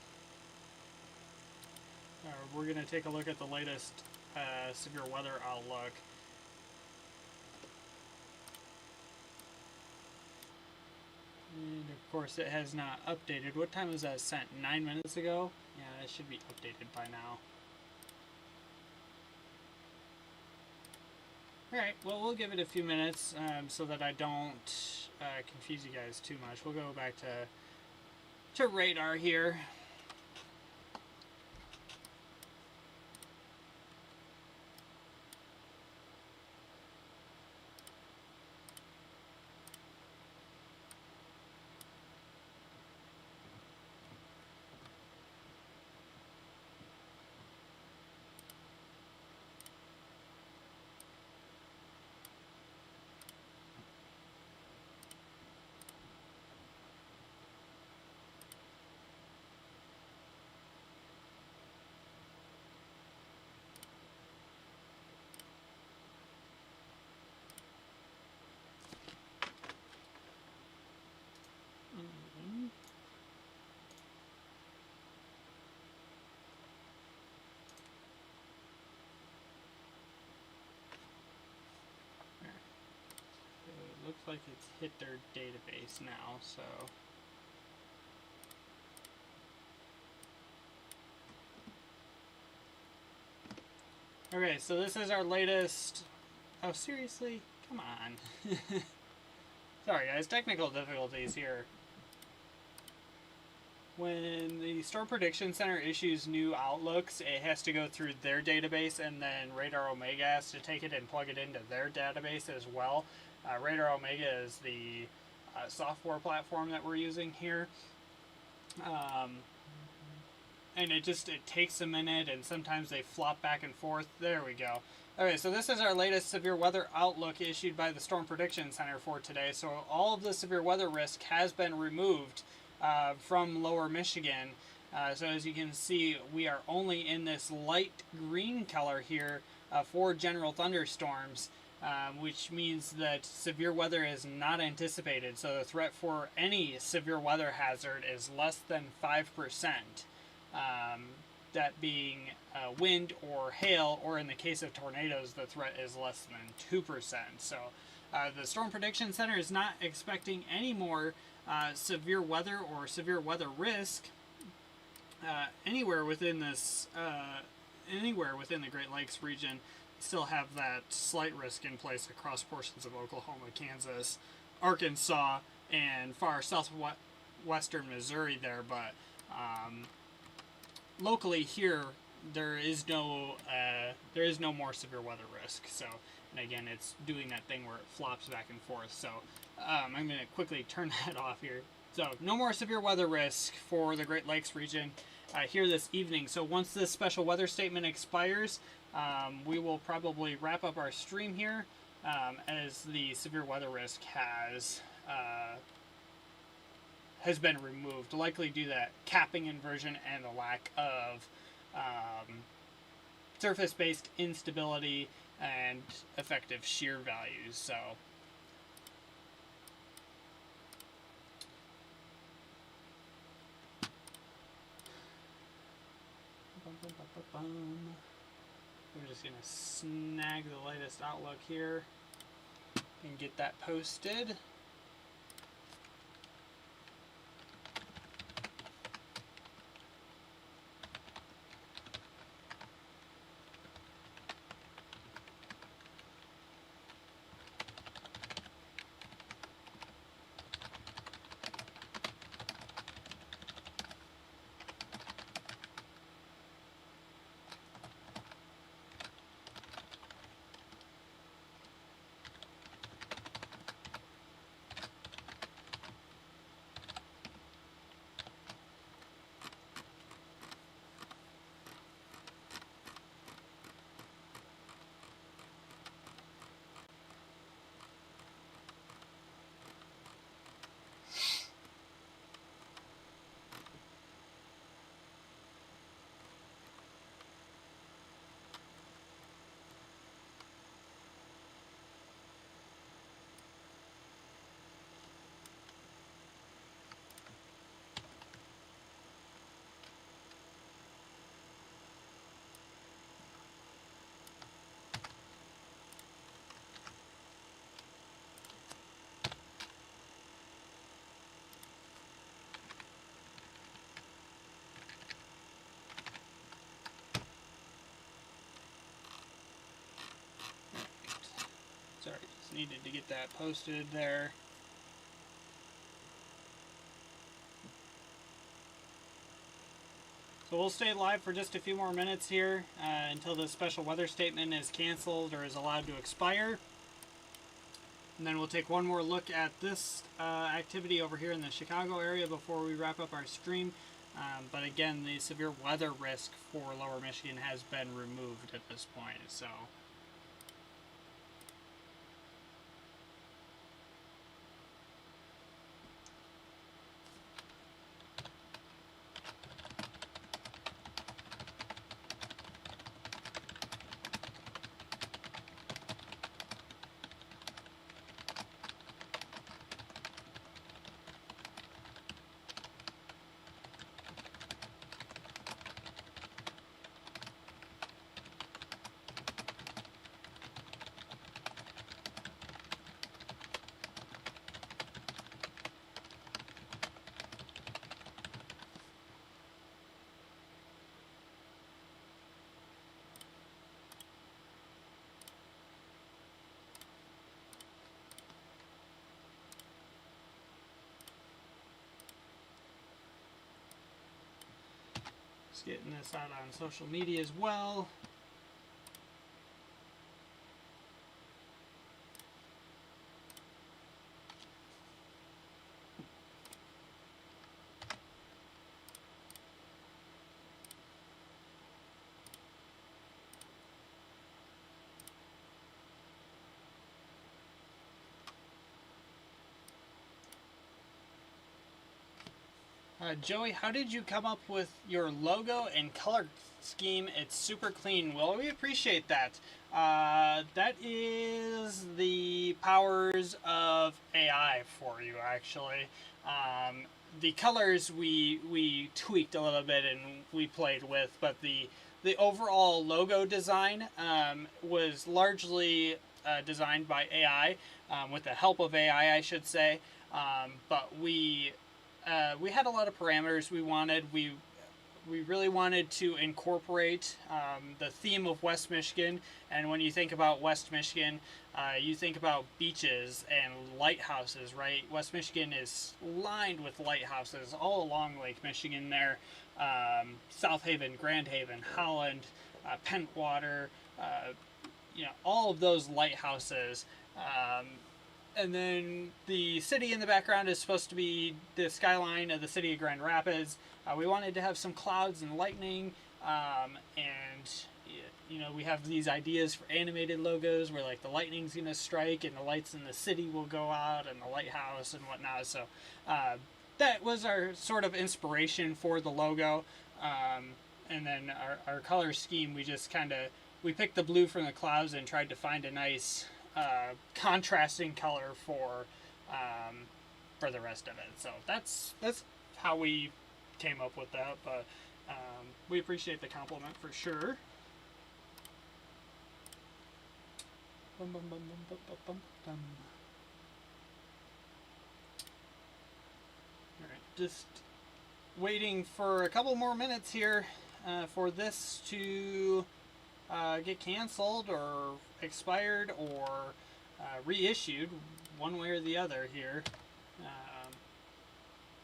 we're going to take a look at the latest severe weather outlook. And of course it has not updated. What time was that sent? 9 minutes ago? Yeah, that should be updated by now. Alright, well, we'll give it a few minutes so that I don't confuse you guys too much. We'll go back to radar here. like it's hit their database now, so. Okay, so this is our latest. Oh, seriously? Come on. Sorry, guys, technical difficulties here. When the Storm Prediction Center issues new outlooks, it has to go through their database, and then Radar Omega has to take it and plug it into their database as well. Radar Omega is the software platform that we're using here. And it takes a minute, and sometimes they flop back and forth. There we go. Okay, so this is our latest severe weather outlook issued by the Storm Prediction Center for today. So all of the severe weather risk has been removed from lower Michigan. So as you can see, we are only in this light green color here for general thunderstorms, which means that severe weather is not anticipated. So the threat for any severe weather hazard is less than 5%. That being wind or hail, or in the case of tornadoes, the threat is less than 2%. So the Storm Prediction Center is not expecting any more severe weather or severe weather risk anywhere within this, anywhere within the Great Lakes region. Still have that slight risk in place across portions of Oklahoma, Kansas, Arkansas, and far southwestern Missouri there, but locally here there is no more severe weather risk. So, and again, it's doing that thing where it flops back and forth. So I'm going to quickly turn that off here. So no more severe weather risk for the Great Lakes region here this evening. So once this special weather statement expires, we will probably wrap up our stream here as the severe weather risk has been removed, likely due to that capping inversion and the lack of surface-based instability and effective shear values. So we're just going to snag the latest outlook here and get that posted. Sorry, just needed to get that posted there. So we'll stay live for just a few more minutes here until the special weather statement is canceled or is allowed to expire. And then we'll take one more look at this activity over here in the Chicago area before we wrap up our stream. But again, the severe weather risk for lower Michigan has been removed at this point. So getting this out on social media as well. Joey, how did you come up with your logo and color scheme? It's super clean. Well, we appreciate that. That is the powers of AI for you, actually. The colors we tweaked a little bit and we played with, but the overall logo design was largely designed by AI, with the help of AI, I should say. But we had a lot of parameters we wanted. We really wanted to incorporate the theme of West Michigan. And when you think about West Michigan, you think about beaches and lighthouses, right? West Michigan is lined with lighthouses all along Lake Michigan there. South Haven, Grand Haven, Holland, Pentwater, all of those lighthouses. And then the city in the background is supposed to be the skyline of the city of Grand Rapids. We wanted to have some clouds and lightning, and we have these ideas for animated logos where like the lightning's gonna strike and the lights in the city will go out and the lighthouse and whatnot. So that was our sort of inspiration for the logo. And then our color scheme, we picked the blue from the clouds and tried to find a nice contrasting color for the rest of it. So that's how we came up with that, but we appreciate the compliment for sure. Bum, bum, bum, bum, bum, bum, bum. All right, just waiting for a couple more minutes here for this to get canceled or expired or reissued, one way or the other here.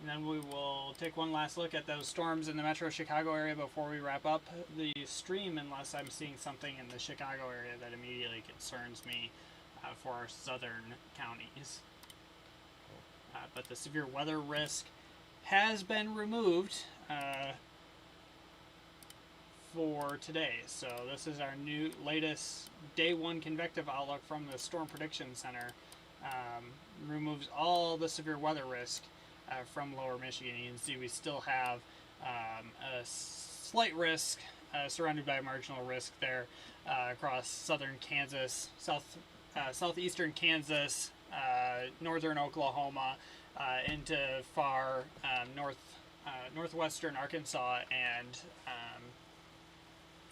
And then we will take one last look at those storms in the Metro Chicago area before we wrap up the stream, unless I'm seeing something in the Chicago area that immediately concerns me for our southern counties. But the severe weather risk has been removed for today. So this is our latest day one convective outlook from the Storm Prediction Center. Removes all the severe weather risk from lower Michigan. You can see we still have a slight risk surrounded by a marginal risk there across southern Kansas, southeastern Kansas, northern Oklahoma, into far northwestern Arkansas and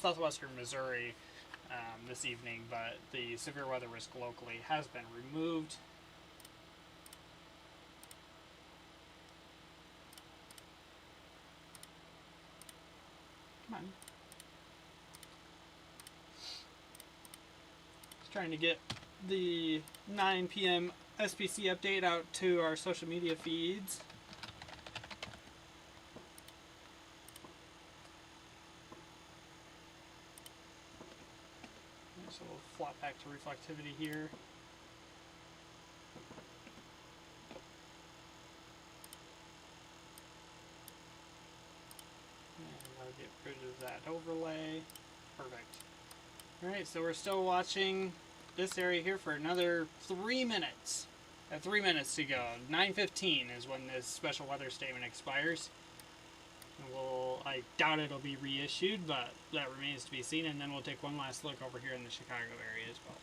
southwestern Missouri this evening, but the severe weather risk locally has been removed. Come on. Just trying to get the 9 p.m. SPC update out to our social media feeds. So we'll flop back to reflectivity here. And I'll get rid of that overlay. Perfect. Alright, so we're still watching this area here for another 3 minutes. 3 minutes to go. 9:15 is when this special weather statement expires. I doubt it'll be reissued, but that remains to be seen. And then we'll take one last look over here in the Chicago area as well.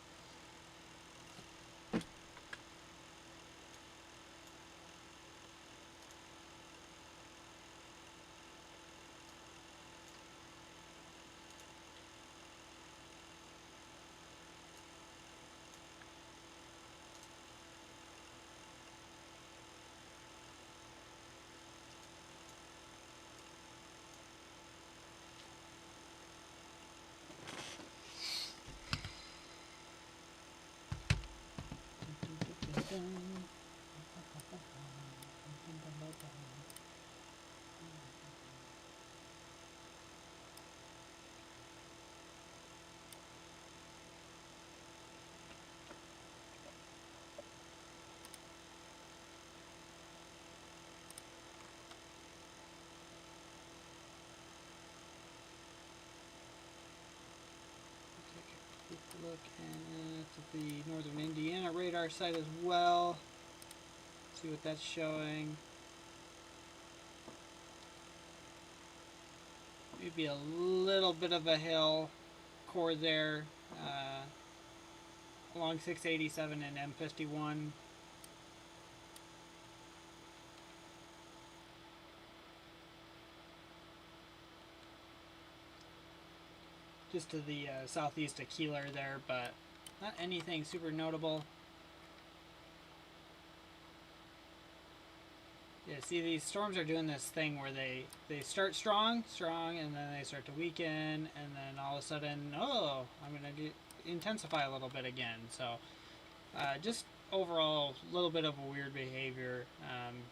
look at the northern Indiana radar site as well. See what that's showing. Maybe a little bit of a hill core there along 687 and M51. Just to the southeast of Keeler there, but not anything super notable. Yeah, see, these storms are doing this thing where they start strong, and then they start to weaken, and then all of a sudden, oh, I'm going to intensify a little bit again. So just overall, a little bit of a weird behavior,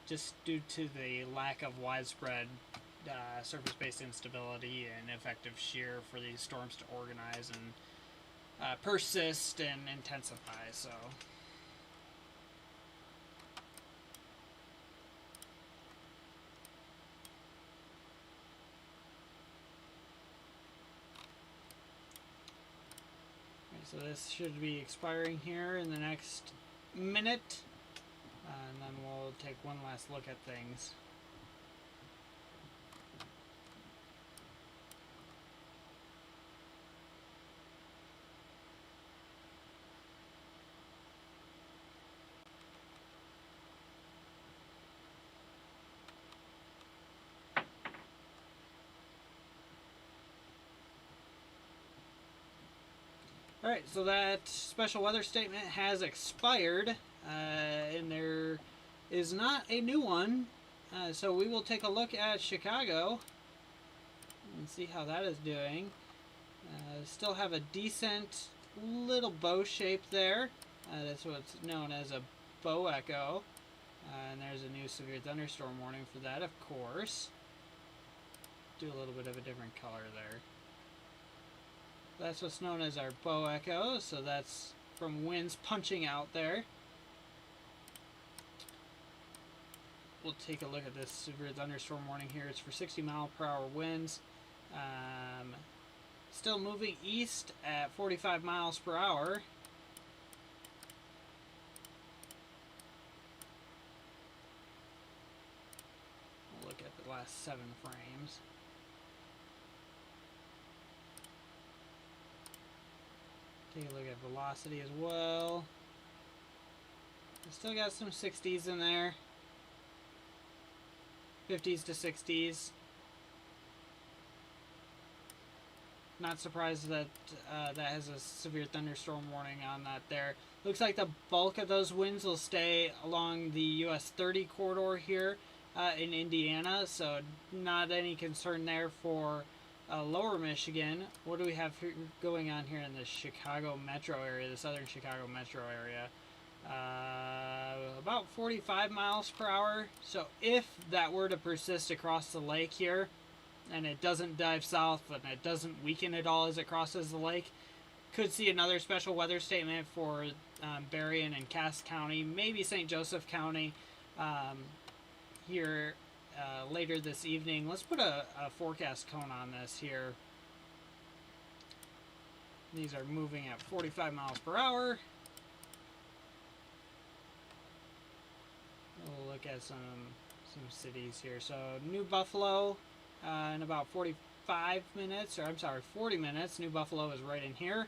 just due to the lack of widespread surface-based instability and effective shear for these storms to organize and persist and intensify. So. So this should be expiring here in the next minute, and then we'll take one last look at things. Alright, so that special weather statement has expired, and there is not a new one. So we will take a look at Chicago and see how that is doing. Still have a decent little bow shape there. That's what's known as a bow echo. And there's a new severe thunderstorm warning for that, of course. Do a little bit of a different color there. That's what's known as our bow echo, so that's from winds punching out there. We'll take a look at this severe thunderstorm warning here. It's for 60-mile-per-hour winds. Still moving east at 45 miles per hour. We'll look at the last 7 frames. Take a look at velocity as well. We still got some 60s in there. 50s to 60s. Not surprised that that has a severe thunderstorm warning on that there. Looks like the bulk of those winds will stay along the US 30 corridor here in Indiana, so not any concern there for lower Michigan. What do we have going on here in the Chicago metro area, the southern Chicago metro area? About 45 miles per hour. So if that were to persist across the lake here, and it doesn't dive south and it doesn't weaken at all as it crosses the lake, could see another special weather statement for Berrien and Cass County, maybe St. Joseph County here later this evening. Let's put a forecast cone on this here. These are moving at 45 miles per hour. We'll look at some cities here. So New Buffalo in about 45 minutes, or I'm sorry, 40 minutes. New Buffalo is right in here.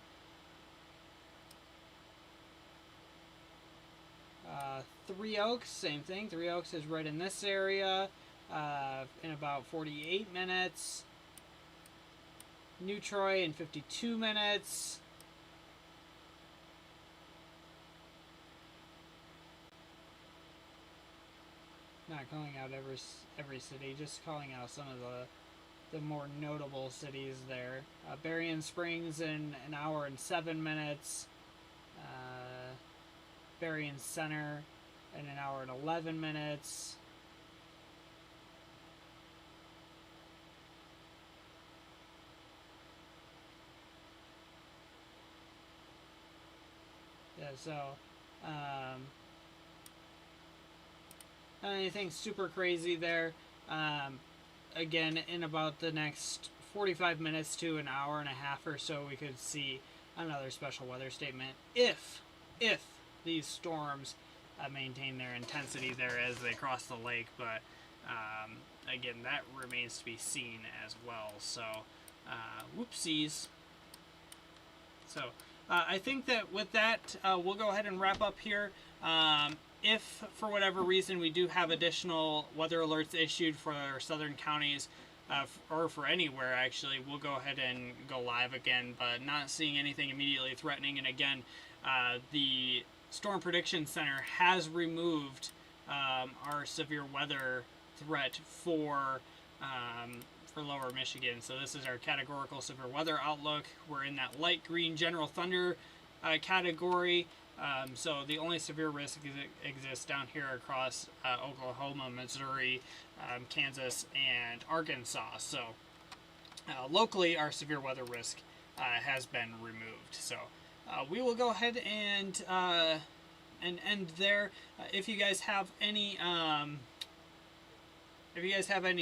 Three Oaks, same thing. Three Oaks is right in this area in about 48 minutes. New Troy in 52 minutes. Not calling out every city, just calling out some of the more notable cities there. Berrien Springs in an hour and 7 minutes. Berrien Center in an hour and 11 minutes. Yeah, so not anything super crazy there. Again, in about the next 45 minutes to an hour and a half or so, we could see another special weather statement if these storms maintain their intensity there as they cross the lake, but again, that remains to be seen as well. So, whoopsies. So, I think that with that, we'll go ahead and wrap up here. If, for whatever reason, we do have additional weather alerts issued for our southern counties, or for anywhere, actually, we'll go ahead and go live again, but not seeing anything immediately threatening. And again, the Storm Prediction Center has removed our severe weather threat for lower Michigan. So this is our categorical severe weather outlook. We're in that light green general thunder category. So the only severe risk exists down here across Oklahoma, Missouri, Kansas, and Arkansas. So locally, our severe weather risk has been removed. So we will go ahead and end there. If you guys have any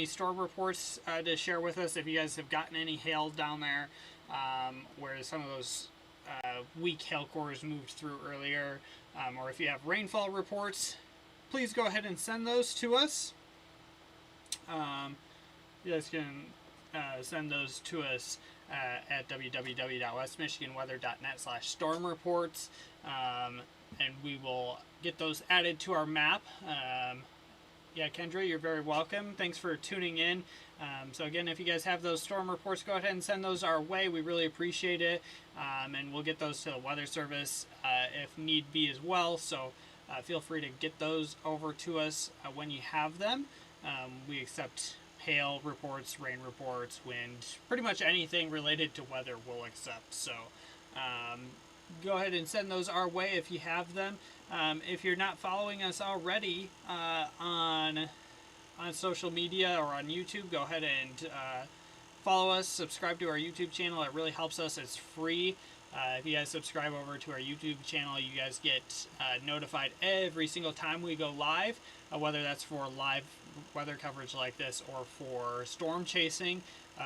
storm reports to share with us, if you guys have gotten any hail down there, where some of those weak hail cores moved through earlier, or if you have rainfall reports, please go ahead and send those to us. You guys can send those to us at www.westmichiganweather.net/storm-reports, and we will get those added to our map. Yeah, Kendra, you're very welcome. Thanks for tuning in. So again, if you guys have those storm reports, go ahead and send those our way. We really appreciate it. And we'll get those to the Weather Service if need be as well. So feel free to get those over to us when you have them. We accept hail reports, rain reports, wind, pretty much anything related to weather we'll accept. So go ahead and send those our way if you have them. If you're not following us already on social media or on YouTube, go ahead and follow us, subscribe to our YouTube channel. It really helps us. It's free. If you guys subscribe over to our YouTube channel, you guys get notified every single time we go live, whether that's for live weather coverage like this or for storm chasing.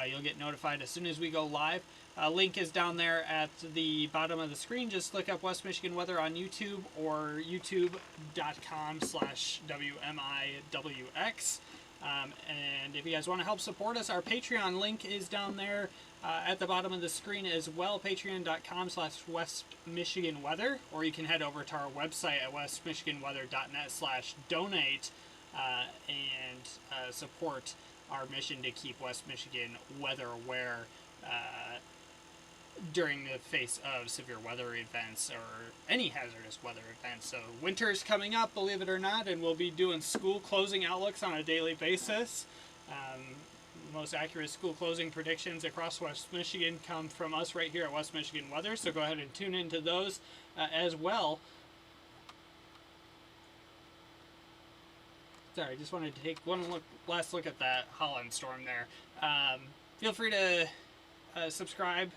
You'll get notified as soon as we go live. Link is down there at the bottom of the screen. Just look up West Michigan Weather on YouTube or youtube.com/WMIWX. And if you guys want to help support us, our Patreon link is down there at the bottom of the screen as well, patreon.com/WestMichiganWeather, or you can head over to our website at westmichiganweather.net/donate and support our mission to keep West Michigan weather aware during the face of severe weather events or any hazardous weather events. So winter's coming up, believe it or not, and we'll be doing school closing outlooks on a daily basis. Most accurate school closing predictions across West Michigan come from us right here at West Michigan Weather, so go ahead and tune into those as well. Sorry, I just wanted to take one last look at that Holland storm there. Feel free to subscribe,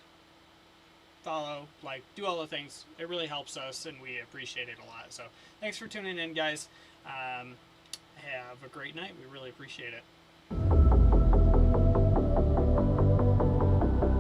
follow, like, do all the things. It really helps us, and we appreciate it a lot. So thanks for tuning in, guys. Have a great night. We really appreciate it.